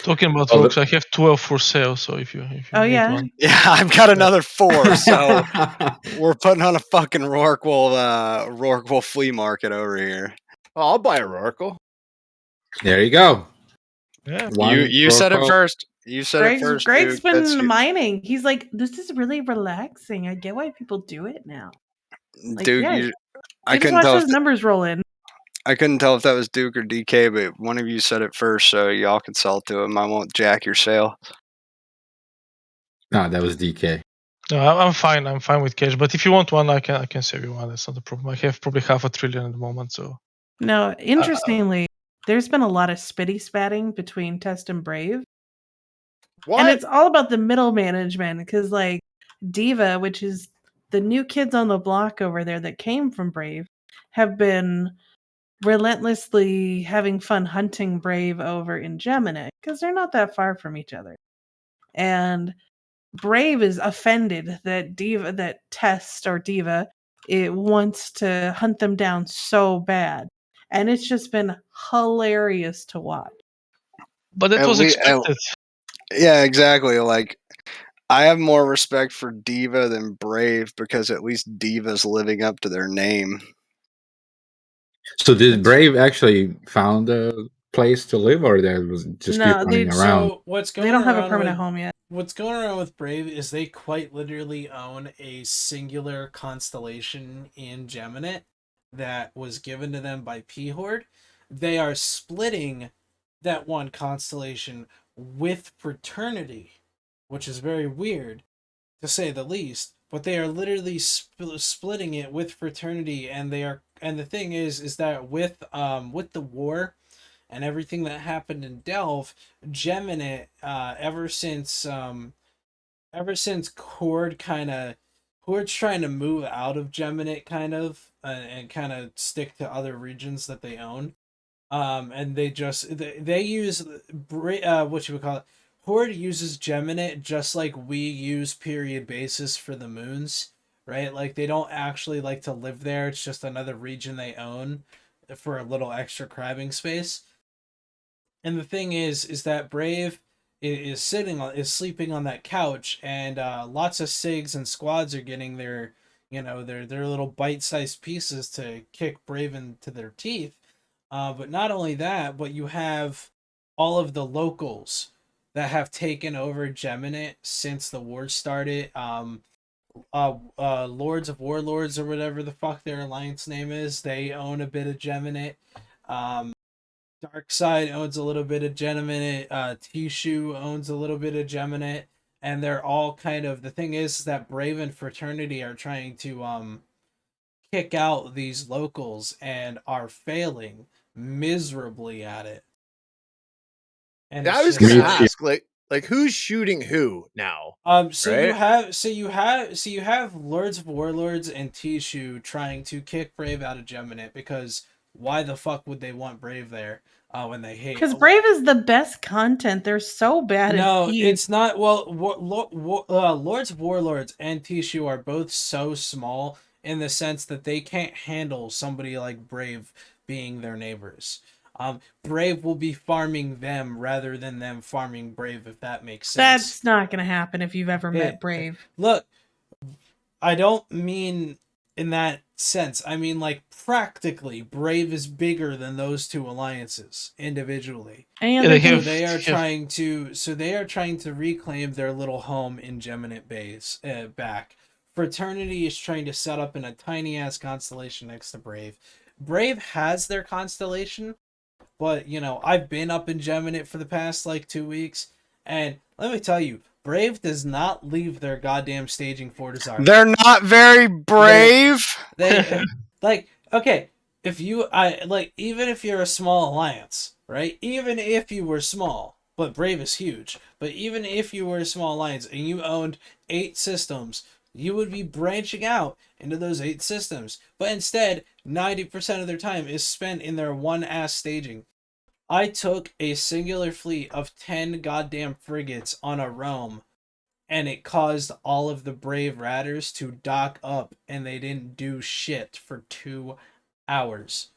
Talking about Well, rocks, I have 12 for sale. So if you oh need yeah, one, Yeah, I've got another 4, so we're putting on a fucking Rorqual flea market over here. Oh, I'll buy a Rorqual. There you go. yeah. You said it Rorqual. first. You said it first, Greg's Duke. That's been you. mining. He's like, this is really relaxing. I get why people do it now. Like, Duke, yeah, I they just couldn't watch tell those numbers roll in. I couldn't tell if that was Duke or DK, but one of you said it first, so y'all can sell it to him. I won't jack your sale. No, that was DK. No, I'm fine. I'm fine with cash. But if you want one, I can save you one. That's not a problem. I have probably half a trillion at the moment. So No, interestingly, there's been a lot of spitty spatting between Test and Brave. What? And it's all about the middle management because, like, Diva, which is the new kids on the block over there that came from Brave, have been relentlessly having fun hunting Brave over in Gemini because they're not that far from each other. And Brave is offended that Test or Diva, it wants to hunt them down so bad. And it's just been hilarious to watch. but that At was lea- at- expected. Yeah, exactly. Like, I have more respect for Diva than Brave because at least Diva's living up to their name. So did Brave actually found a place to live, or there was just No, people running around? So what's They going don't have a around permanent with home yet. what's going around with Brave is they quite literally own a singular constellation in Geminet that was given to them by P Horde. They are splitting that one constellation with Fraternity, which is very weird to say the least. But they are literally splitting it with Fraternity, and the thing is that with the war and everything that happened in Delve, Geminate, ever since Cord's trying to move out of Geminate and kind of stick to other regions that they own. And they use what you would call it. Horde uses Geminate just like we use period basis for the moons, right? Like they don't actually like to live there. It's just another region they own for a little extra crabbing space. And the thing is that Brave is sleeping on that couch, and lots of SIGs and squads are getting their little bite-sized pieces to kick Brave into their teeth. But not only that, but you have all of the locals that have taken over Geminate since the war started. Lords of Warlords or whatever the fuck their alliance name is, they own a bit of Geminate. Darkseid owns a little bit of Geminate. Tishu owns a little bit of Geminate, and they're all kind of, the thing is that Brave and Fraternity are trying to kick out these locals and are failing miserably at it. And I was just gonna Me- ask, like who's shooting who now? so right? you have Lords of Warlords and Tishu trying to kick Brave out of Geminate because why the fuck would they want Brave there when they hate? Because Brave is the best content. They're so bad No, at it's not. Well, Lords of Warlords and Tishu are both so small in the sense that they can't handle somebody like Brave being their neighbors. Brave will be farming them rather than them farming Brave, if that makes sense. That's not going to happen if you've ever met Brave. Look, I don't mean in that sense. I mean, like, practically, Brave is bigger than those two alliances individually. And Yeah, They are trying to reclaim their little home in Geminate Bays back. Fraternity is trying to set up in a tiny ass constellation next to Brave. Brave has their constellation, but I've been up and gemming it for the past like 2 weeks, and let me tell you, Brave does not leave their goddamn staging for Desire. They're not very brave. They like okay, if you even if you're a small alliance, right? Even if you were small, but Brave is huge. But even if you were a small alliance and you owned 8 systems, you would be branching out into those 8 systems. But instead, 90% of their time is spent in their one ass staging. I took a singular fleet of 10 goddamn frigates on a roam, and it caused all of the Brave Ratters to dock up, and they didn't do shit for 2 hours.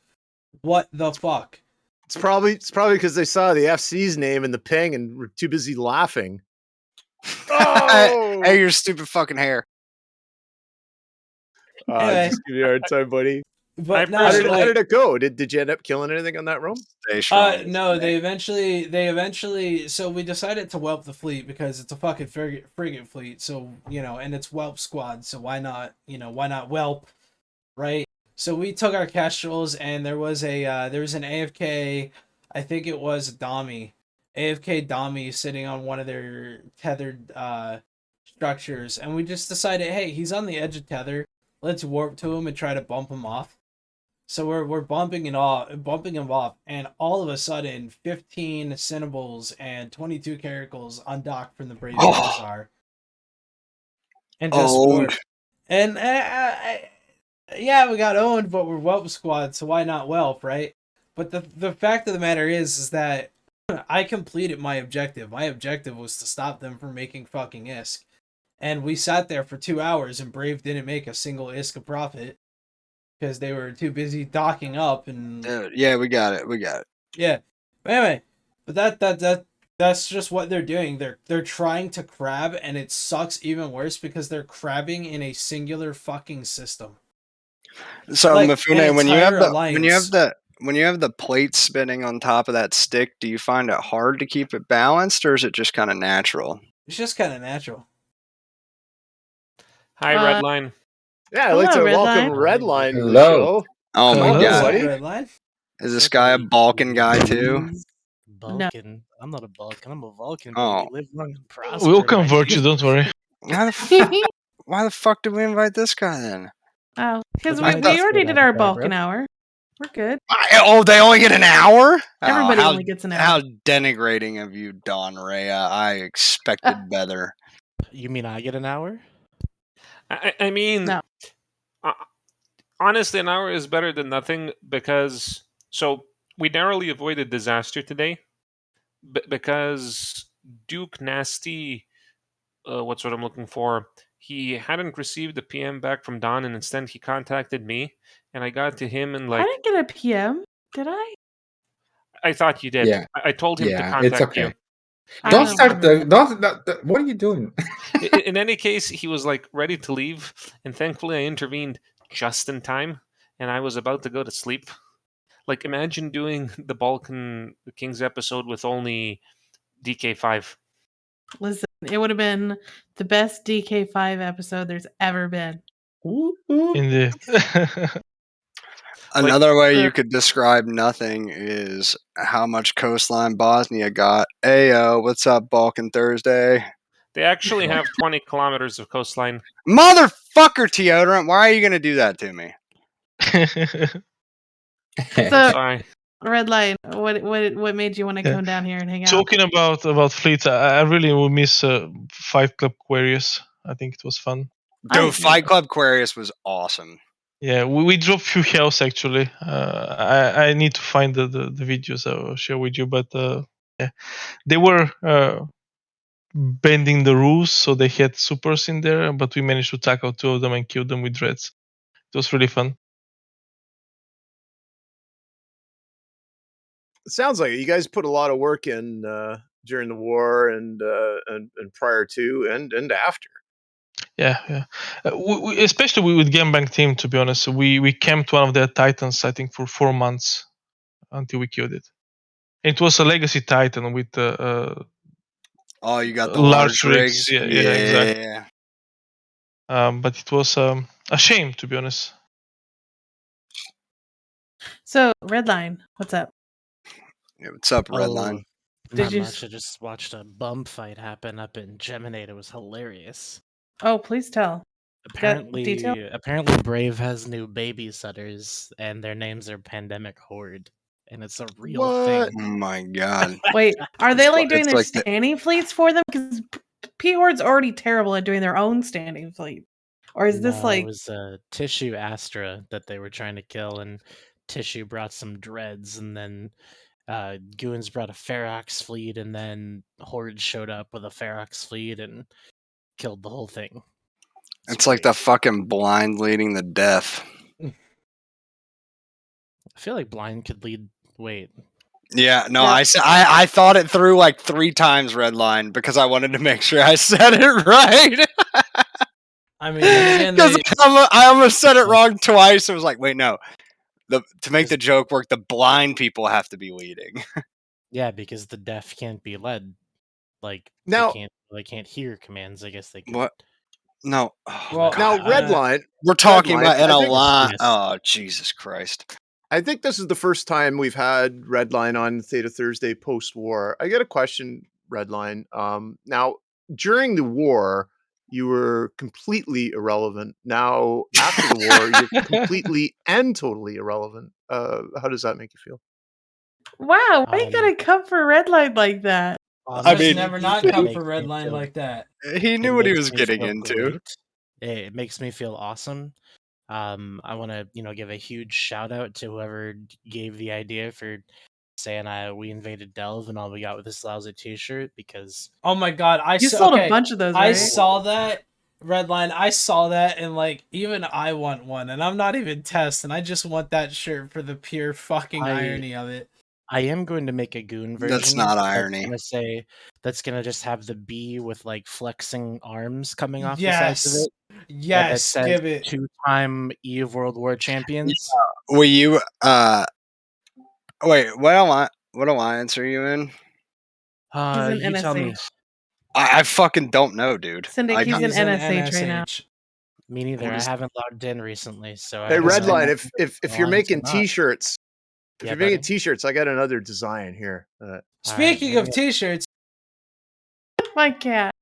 What the fuck? It's probably because they saw the FC's name in the ping and were too busy laughing. Oh! Hey, your stupid fucking hair. Anyway. Just give you a hard time, buddy. But How did it go? Did you end up killing anything on that roam? Stay strong. No, they eventually. So we decided to whelp the fleet because it's a fucking frigate fleet. So and it's whelp squad. So why not? Why not whelp, right? So we took our kestrels, and there was an AFK. I think it was Dami, AFK Dami sitting on one of their tethered structures, and we just decided, hey, he's on the edge of tether. Let's warp to him and try to bump him off. So we're bumping him off, and all of a sudden, 15 Cinnables and 22 Caracals undocked from the Brave Bazaar. And just warped. And yeah, we got owned, but we're Whelp Squad, so why not Whelp, right? But the fact of the matter is that I completed my objective. My objective was to stop them from making fucking ISK. And we sat there for 2 hours, and Brave didn't make a single ISK of profit. Because they were too busy docking up and yeah, we got it. Yeah, but anyway, but that's just what they're doing. They're trying to crab, and it sucks even worse because they're crabbing in a singular fucking system. So Like, Mifune, an when you have entire the alliance. when you have the plate spinning on top of that stick, do you find it hard to keep it balanced, or is it just kind of natural? It's just kind of natural. Hi, Redline. Yeah, I'd like to Hello, welcome Redline. Redline to the Hello. show. Oh my What's god, up, buddy? Redline? is this guy a Balkan guy too? Balkan? I'm not a Balkan. I'm a Vulcan, Oh. baby. Live long and prosper. We'll my convert you, dude. don't worry. Why the fuck did we invite this guy then? Oh, because Look we at that already spit did our appetite, bro. Balkan hour. We're good. Oh, they only get an hour? Everybody how, only gets an How hour. denigrating of you, Don Rhea. I expected better. You mean I get an hour? I mean, No. Honestly, an hour is better than nothing because we narrowly avoided disaster today because Duke Nasty, what's what I'm looking for? He hadn't received a PM back from Don, and instead he contacted me, and I got to him and I didn't get a PM, did I? I thought you did. Yeah. I told him to Yeah, contact it's okay. you. I Don't don't start remember. what are you doing? In any case, he was like ready to leave, and thankfully I intervened just in time, and I was about to go to sleep. Like, imagine doing the Balkan Kings episode with only DK5. Listen, it would have been the best DK5 episode there's ever been. Indeed. Another way you could describe nothing is how much coastline Bosnia got. Ayo, what's up, Balkan Thursday? They actually have 20 kilometers of coastline. Motherfucker, Teodorant, why are you going to do that to me? I'm So, sorry. Redline, what made you want to Yeah. come down here and hang out? Talking about fleets, I really will miss Fight Club Quarius. I think it was fun. Dude, Fight Club Quarius was awesome. Yeah, we dropped few hells actually. I need to find the videos I'll share with you, but yeah, they were bending the rules, so they had supers in there, but we managed to tackle 2 of them and kill them with dreads. It was really fun. It sounds like it. You guys put a lot of work in during the war and prior to and after. Yeah. We, especially with Gamebang team, to be honest, we camped one of their titans, I think, for 4 months until we killed it. It was a legacy titan with Oh, you got the large large rigs. rigs? Yeah, exactly. But it was a shame, to be honest. So, Redline, what's up? Yeah, what's up, Redline? Did Not you much. I just watched a bum fight happen up in Geminate. It was hilarious. Oh, please tell. Got detail? Apparently, Brave has new babysitters, and their names are Pandemic Horde, and it's a real What? thing. Oh my god. Wait, are they like doing It's their like the- standing fleets for them? Because P Horde's already terrible at doing their own standing fleet. Or is this No, like it was Tissue Astra that they were trying to kill, and Tissue brought some dreads, and then Goons brought a Ferox fleet, and then Horde showed up with a Ferox fleet and killed the whole thing. It's like the fucking blind leading the deaf. I feel like Blind could lead. Wait, Yeah, no, Yeah. I thought it through like 3 times, Redline, because I wanted to make sure I said it right. I mean, then again, Because they, I almost said it wrong twice. I was like, wait, no. To make the joke work, the blind people have to be leading. yeah, because the deaf can't be led. Like Now- they can't hear commands. I guess they could. What? No. Oh, Well, Now, God. Redline, We're talking Redline, about in I a think- line. Yes. Oh, Jesus Christ. I think this is the first time we've had Redline on Theta Thursday post-war. I got a question, Redline. Now, during the war, you were completely irrelevant. Now, after the war, you're completely and totally irrelevant. How does that make you feel? wow, why you gotta come for Redline like that? I just mean, never it not makes come me for Redline feel- like that. He it knew what he makes was me getting feel into. great. It makes me feel awesome. I want to, give a huge shout out to whoever gave the idea for saying we invaded Delve and all we got with this lousy T-shirt because Oh my god, You sold a bunch of those, I right? saw that Redline. I saw that, and like even I want one, and I'm not even test, and I just want that shirt for the pure fucking irony of it. I am going to make a goon version. That's not irony. That's gonna just have the bee with like flexing arms coming off the sides of Yes, it. And it yes, says give it. 2-time Eve World War champions. Will you wait, what alliance are you in? He's in You tell me. NSH. I fucking don't know, dude. Syndic, he's in NSH right now. Me neither. What I is- haven't logged in recently, so Hey, I don't know Redline, if if you're alliance or making not. T-shirts, if Yeah, you're making buddy. T-shirts, I got another design here. Speaking of t-shirts, My cat.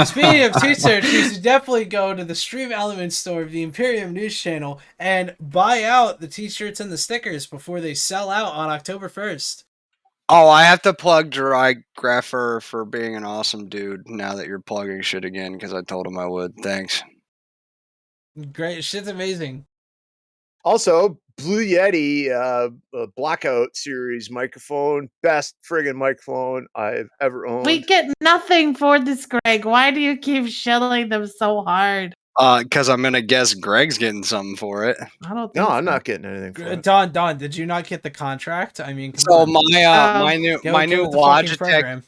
speaking of t-shirts, you should definitely go to the Stream Element store of the Imperium News Channel and buy out the t-shirts and the stickers before they sell out on October 1st. Oh, I have to plug Dry Grapher for being an awesome dude now that you're plugging shit again because I told him I would. Thanks. Great, shit's amazing. Also, Blue Yeti Blackout Series microphone, best friggin' microphone I've ever owned. We get nothing for this, Greg. Why do you keep shelling them so hard? Because I'm gonna guess Greg's getting something for it. I don't No, think I'm so. not getting anything for it. Don, did you not get the contract? I mean, come So on. my new Go my new with the fucking Logitech program.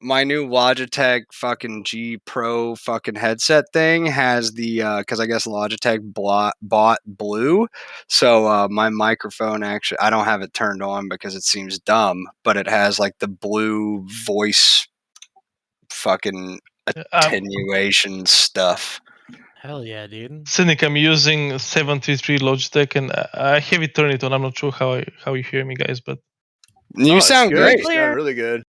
my new Logitech fucking G Pro fucking headset thing has the because I guess Logitech bought Blue, so my microphone actually I don't have it turned on because it seems dumb, but it has like the Blue voice fucking attenuation stuff. Hell yeah, dude. Cynic, I'm using 733 Logitech, and I have it turned on. I'm not sure how you hear me, guys, but You it's sound good. great. You sound really good.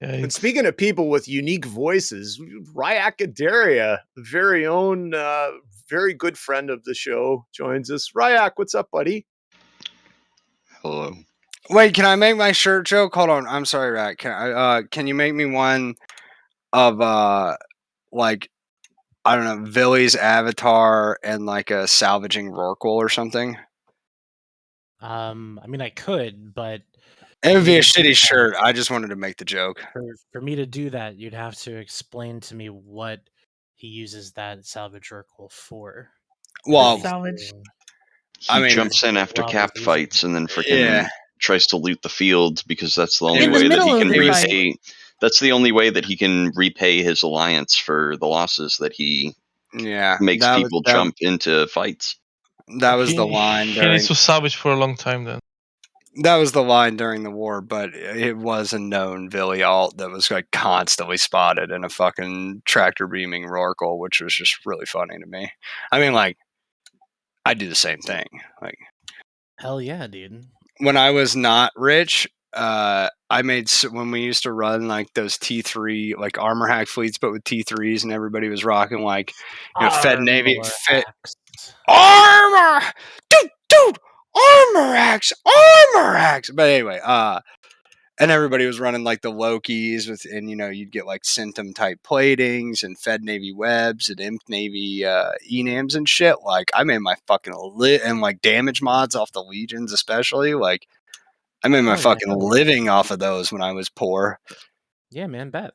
yeah, And speaking of people with unique voices, Ryakaderia, very own, very good friend of the show, joins us. Ryak, what's up, buddy? Hello. Wait, can I make my shirt joke? Hold on. I'm sorry, Rat. Can you make me one of like I don't know, Villy's avatar and like a salvaging Rorqual or something? I mean, I could, but It would be a for me to do shitty that- shirt. I just wanted to make the joke. For me to do that, you'd have to explain to me what he uses that salvage Urkel for. Well, salvage. He mean, jumps in after while cap he's fights and then freaking Yeah. tries to loot the field because that's the only In the way that middle he of can the fight. repay. That's the only way that he can repay his alliance for the losses that he Yeah, makes that was- people that- jump into fights. That was the line He during needs to salvage for a long time then. that was the line during the war, but it was a known Villy alt that was like constantly spotted in a fucking tractor beaming Rorqual, which was just really funny to me. I mean, like, I do the same thing. Like Hell yeah, dude. when I was not rich, I made when we used to run like those T3 like armor hack fleets, but with T3s, and everybody was rocking like Fed Navy, Armor Fed hacks. armor, dude, armor hacks. But anyway, and everybody was running like the Lokis with, and you'd get like Centum type platings and Fed Navy webs and Imp Navy enams and shit. Like I made my fucking and like damage mods off the legions, especially like. I made my Oh, yeah, fucking hell yeah. living off of those when I was poor. Yeah, man, bet.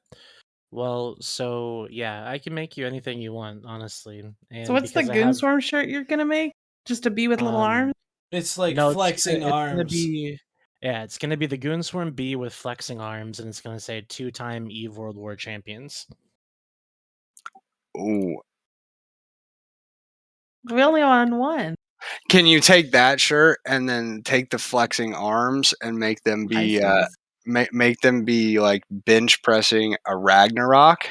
Well, so yeah, I can make you anything you want, honestly. And So what's the because I have Goonswarm shirt you're gonna make? Just a bee with little arms? It's like no, flexing it's gonna arms. be it's gonna be the Goonswarm B with flexing arms, and it's gonna say 2-time Eve World War champions. Ooh. We only on one. Can you take that shirt and then take the flexing arms and make them High be status. make them be like bench pressing a Ragnarok?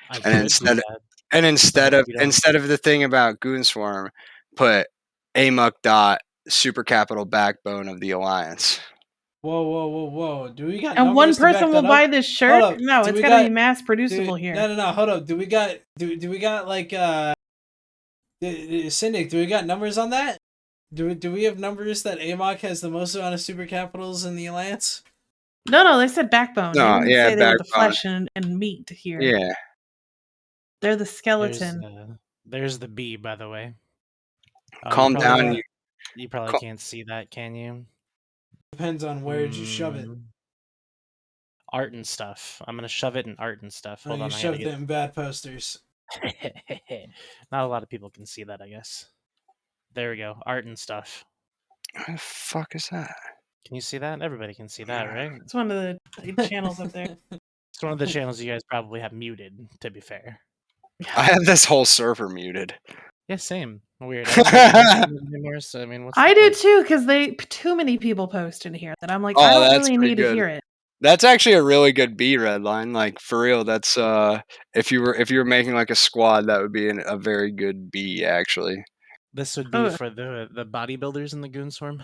I And could do that. and But if you don't instead of the thing about Goonswarm, put Amok Dot super capital backbone of the Alliance. Whoa. Do we got And one numbers to back person that will up? buy this shirt? Hold up. No, Do it's we gotta got- be mass producible here. No. Hold up. Do we got like Syndic? Do we got numbers on that? Do we have numbers that Amok has the most amount of super capitals in the Alliance? No, they said backbone. No, They didn't yeah, say they were the backbone. flesh and meat here. Yeah. They're the skeleton. there's the B, by the way. Calm down. You probably can't see that, can you? Depends on where you shove it. Art and stuff. I'm gonna shove it in art and stuff. Hold You on, shoved it in bad posters. Not a lot of people can see that, I guess. There we go. Art and stuff. What the fuck is that? Can you see that? Everybody can see that, right? It's one of the channels up there. It's one of the channels you guys probably have muted, to be fair. I have this whole server muted. Yeah, same. Weird. I don't like anymore, so I mean, what's I the do point? too, because too many people post in here that I'm like, Oh, I don't that's really pretty need to good. hear it. That's actually a really good B red line. Like for real, that's if you were making like a squad, that would be a very good B actually. This would be for the bodybuilders in the Goonswarm.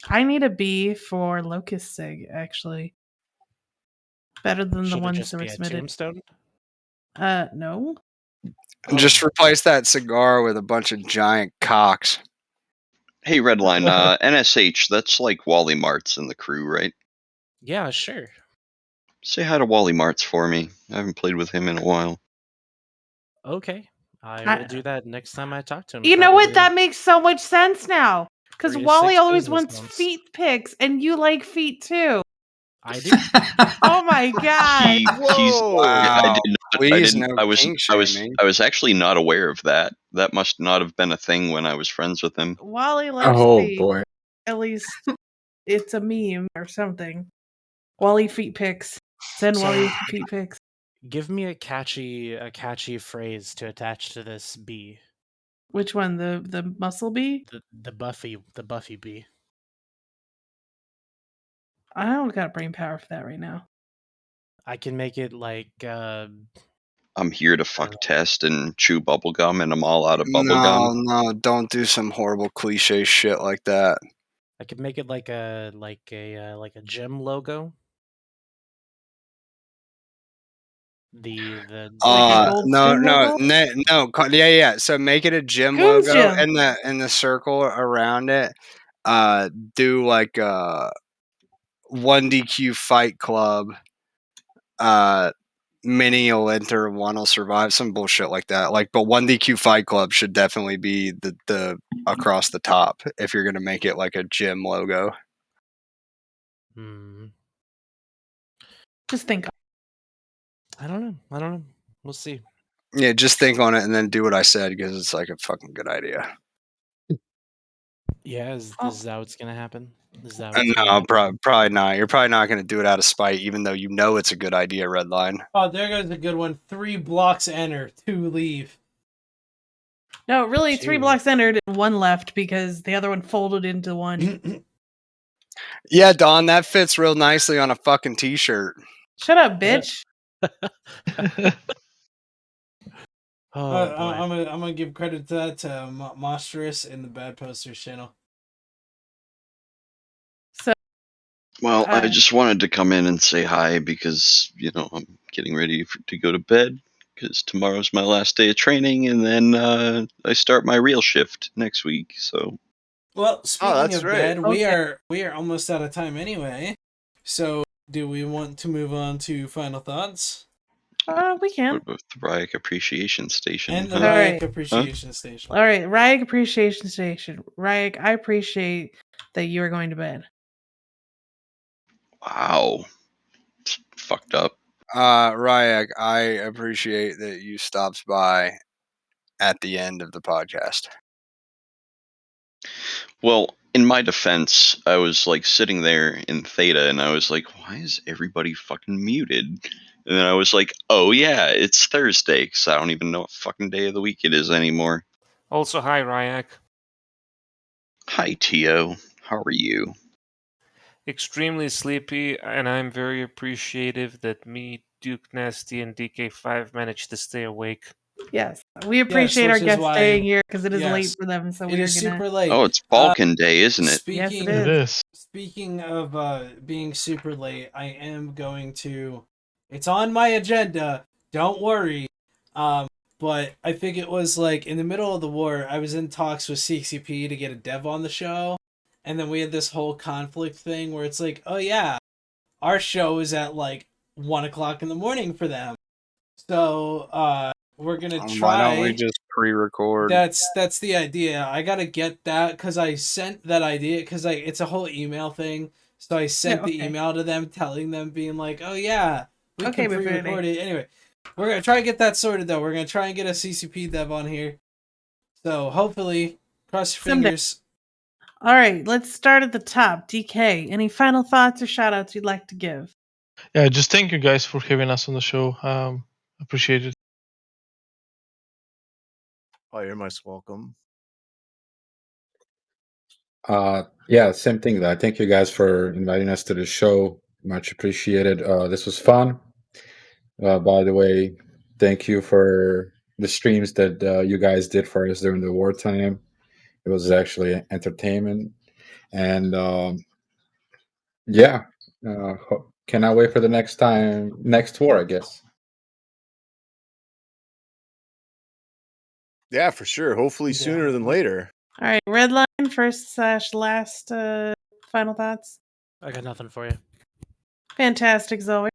I need a B for Locust Sig, actually. Better than Should the it ones just that were be a submitted. tombstone? No. Just replace that cigar with a bunch of giant cocks. Hey, Redline, NSH, that's like Wally Martz in the crew, right? Yeah, sure. Say hi to Wally Martz for me. I haven't played with him in a while. Okay. I will do that next time I talk to him. You know what? probably. That makes so much sense now. Because 3 to Wally 6 always business wants months. feet pics, and you like feet too. I do. Oh my god! Wow. Please, no I was kink shaming. I was actually not aware of that. That must not have been a thing when I was friends with him. Wally likes Oh feet. boy. At least it's a meme or something. Wally feet pics. Send Wally feet pics. Give me a catchy phrase to attach to this bee. Which one? The muscle bee? The Buffy bee. I don't got brain power for that right now. I can make it like I'm here to fuck test and chew bubblegum, and I'm all out of bubblegum. No, don't do some horrible cliche shit like that. I could make it like a gym logo. The yeah. So make it a gym Goon's logo, gym. and the circle around it. Do like a 1DQ Fight Club. Many will enter, one will survive, some bullshit like that. Like, but 1DQ Fight Club should definitely be the across the top if you're gonna make it like a gym logo. Just think. I don't know. We'll see. Yeah, just think on it and then do what I said because it's like a fucking good idea. Yeah, is that what's gonna happen? Is that No, probably not. You're probably not gonna do it out of spite, even though you know it's a good idea. Redline. Oh, there goes a good one. 3 blocks enter, 2 leave. No, really, 3 blocks entered and 1 left because the other one folded into 1. Yeah, Don, that fits real nicely on a fucking t-shirt. Shut up, bitch. I'm gonna give credit to that to Monstrous in the Bad Posters channel. Well, I just wanted to come in and say hi because, I'm getting ready to go to bed because tomorrow's my last day of training, and then I start my real shift next week. So, Well, speaking that's of right. bed, Okay. we are almost out of time anyway. So, do we want to move on to final thoughts We can. what about the Ryak Appreciation Station? and the huh? Ryak right. Appreciation Station? All right, Ryak Appreciation Station. Ryak, I appreciate that you are going to bed. Wow. It's fucked up. Ryak, I appreciate that you stopped by at the end of the podcast. Well, in my defense, I was like sitting there in Theta and I was like, why is everybody fucking muted? And then I was like, oh yeah, it's Thursday, because I don't even know what fucking day of the week it is anymore. Also, hi, Ryak. Hi, Tio. How are you? Extremely sleepy, and I'm very appreciative that me, Duke Nasty, and DK5 managed to stay awake. Yes, we appreciate our which is guests why- staying here because it is late yes, for them. So It we are is gonna. super late. Oh, it's Balkan Day, isn't it? Yes, it Speaking is. It is. Speaking of being super late, I am going to. It's on my agenda. Don't worry. But I think it was like in the middle of the war. I was in talks with CCP to get a dev on the show, and then we had this whole conflict thing where it's like, oh yeah, our show is at like 1 o'clock in the morning for them. So we're gonna Why don't we try. just pre-record? That's the idea. I gotta get that because I sent that idea because it's a whole email thing. So I sent the okay. email to them, telling them, being like, "Oh yeah, we Okay, can pre-record it." Anyway, we're gonna try and get that sorted though. We're gonna try and get a CCP dev on here. So hopefully, cross your Someday. fingers. All right, let's start at the top. DK, any final thoughts or shout outs you'd like to give? Yeah, just thank you guys for having us on the show. Appreciate it. Oh, you're most welcome. Yeah, same thing. Thank you guys for inviting us to the show. Much appreciated. This was fun. By the way, thank you for the streams that you guys did for us during the wartime. It was actually entertainment, and yeah, cannot wait for the next war, I guess. Yeah, for sure. Hopefully Yeah. sooner than later. All right, Redline, first/last final thoughts. I got nothing for you. Fantastic, Zoe.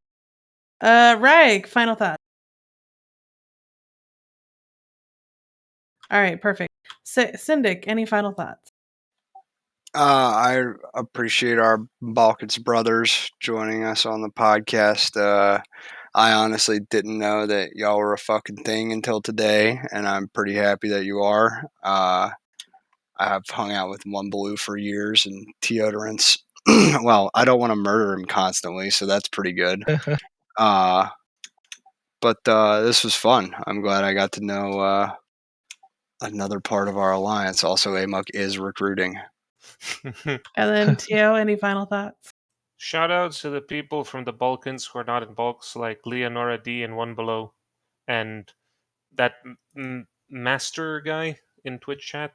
Rag, final thoughts. All right, perfect. Syndic, any final thoughts? I appreciate our Balkans brothers joining us on the podcast. I honestly didn't know that y'all were a fucking thing until today, and I'm pretty happy that you are. I've hung out with One Blue for years, and Deodorants. Well, I don't want to murder him constantly, so that's pretty good. But this was fun. I'm glad I got to know another part of our alliance. Also, Amok is recruiting. And then Tio, any final thoughts? Shout out to the people from the Balkans who are not in bulks, like Leonora D and One Below, and that Master guy in Twitch chat.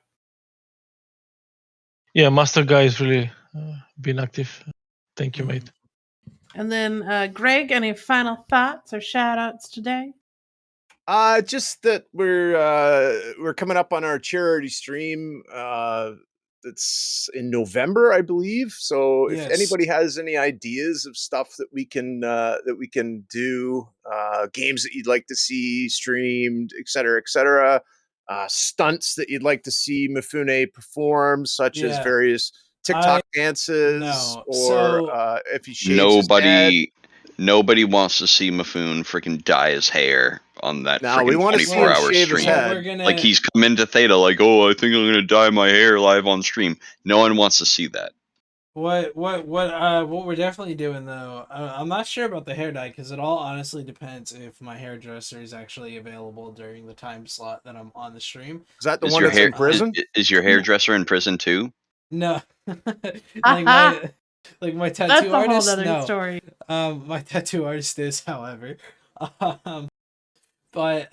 Yeah, Master Guy is really been active. Thank you, mate. And then Greg, any final thoughts or shout outs today? Just that we're coming up on our charity stream. That's in November, I believe. So if Yes. anybody has any ideas of stuff that we can do, games that you'd like to see streamed, etc., stunts that you'd like to see Mifune perform, such as Yeah. various TikTok dances, No. or So- if he shaves his head. Nobody wants to see Mifune freaking dye his hair on that No, we freaking wanna see him 24-hour shave his stream. head. We're gonna Like he's come into Theta, like, oh, I think I'm gonna dye my hair live on stream. No one wants to see that. What we're definitely doing though, I'm not sure about the hair dye because it all honestly depends if my hairdresser is actually available during the time slot that I'm on the stream. Is that the Is one your that's hair in prison? is your hairdresser in prison too? No, like my tattoo That's a whole artist. other No, story. my tattoo artist is, however, but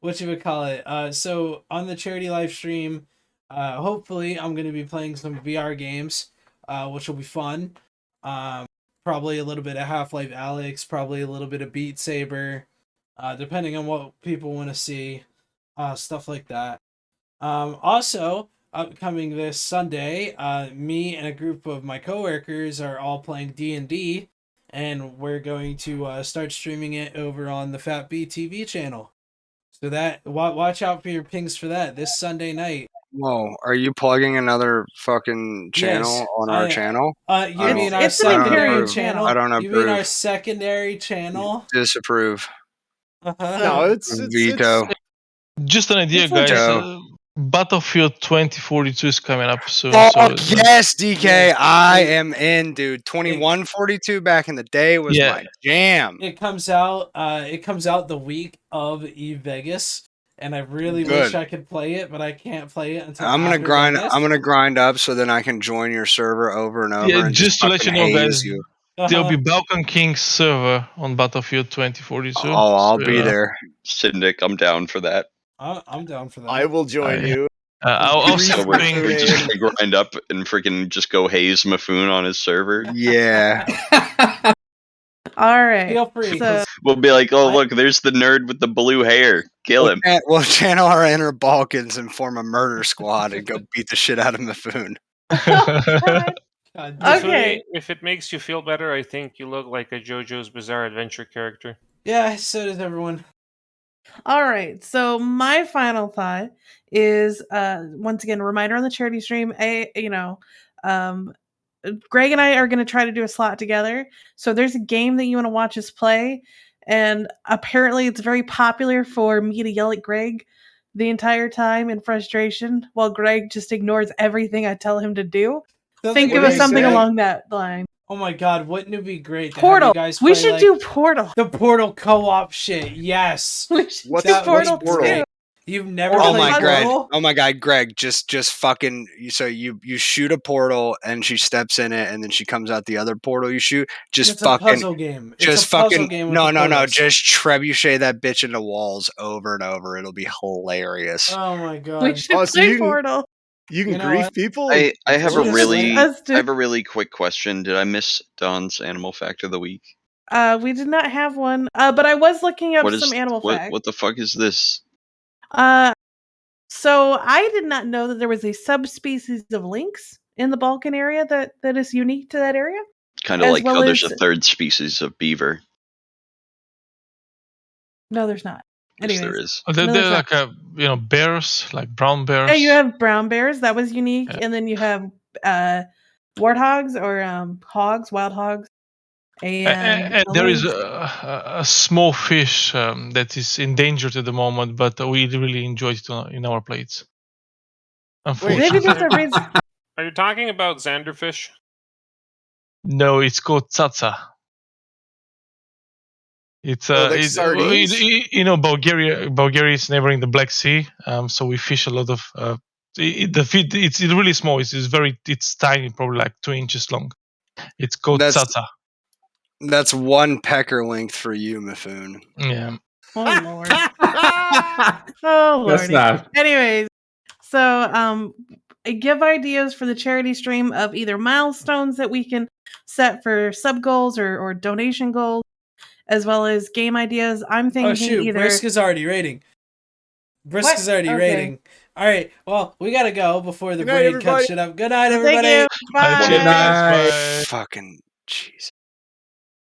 what you would call it? So on the charity live stream, hopefully I'm gonna be playing some VR games, which will be fun. Probably a little bit of Half-Life Alyx, probably a little bit of Beat Saber, depending on what people want to see, stuff like that. Also, upcoming this Sunday, me and a group of my coworkers are all playing D&D, and we're going to start streaming it over on the Fat B TV channel. So that watch out for your pings for that this Sunday night. Whoa, are you plugging another fucking channel on our channel? You mean our it's an Imperium secondary channel? I don't You mean our approve. secondary channel? Disapprove. No, it's Veto. Just an idea, It's like guys. Joe. Battlefield 2042 is coming up soon. Fuck so yes, DK. Yes. I am in, dude. 2142 back in the day was Yeah. my jam. It comes out the week of Eve Vegas, and I really wish Good. I could play it, but I can't play it until I'm gonna after grind. Vegas. I'm gonna grind up so then I can join your server over and over Yeah, and just to let you fucking know, haze guys, you. there'll be Balkan King's server on Battlefield 2042. Oh, I'll so, be there. Syndic, I'm down for that. I'm down for that. I will join yeah. you. I'll Grief send So we're, ping. we're just Mafune. gonna grind up and freaking just go haze Mafune on his server. Yeah. All right. Feel free. So, We'll be like, oh look, there's the nerd with the blue hair. Kill him. We'll channel our inner Balkans and form a murder squad and go beat the shit out of Mifune. God damn. Okay. If it makes you feel better, I think you look like a JoJo's Bizarre Adventure character. Yeah, so does everyone. All right. So my final thought is once again a reminder on the charity stream. Greg and I are going to try to do a slot together. So there's a game that you want to watch us play, and apparently it's very popular for me to yell at Greg the entire time in frustration while Greg just ignores everything I tell him to do. Think of something along that line. Oh my god, wouldn't it be great to Portal. have you guys We play, should like, do Portal. the Portal co-op shit. Yes. We should What's do That would be Portal Portal? great. too. You've never Oh played my god! Portal? Oh my god, Greg! Just fucking. So you shoot a portal and she steps in it, and then she comes out the other portal you shoot. Just It's a fucking. puzzle game. It's Just a puzzle fucking. game with No, the no, no! portals. Just trebuchet that bitch into walls over and over. It'll be hilarious. Oh my god. We should Oh, so play you can- Portal. You can You know grief what? people. I have a Just really us two. I have a really quick question. Did I miss Don's animal fact of the week? We did not have one, but I was looking up What is some animal facts. what the fuck is this? So I did not know that there was a subspecies of lynx in the Balkan area that is unique to that area. Kind of As like well how there's as- a third species of beaver. No, there's not. Yes, Anyways, there is. They're No, there's like bears, like brown bears. yeah, you have brown bears. That was unique, Yeah. and then you have warthogs or hogs, wild hogs, and there is lynx. a small fish that is endangered at the moment, but we really enjoy it in our plates. Maybe Unfortunately, there's a reason. Are you talking about Xanderfish? no, it's called tsatsa. It's like sardines? Bulgaria is neighboring the Black Sea, so we fish a lot of. The feed it's really small. It's tiny, probably like 2 inches long. It's called tsatsa. That's one pecker length for you, Mifune. Yeah. Oh lord. Oh lordy. That's not. Anyways, so I give ideas for the charity stream of either milestones that we can set for sub goals or donation goals, as well as game ideas. I'm thinking Oh shoot, either. Brisk is already rating. Brisk is already Okay. rating. Alright, well, we gotta go before the Good night, brain everybody. cuts shit up. Good night, Thank everybody. you. Bye. Cheers, Bye. bye. Fucking jeez.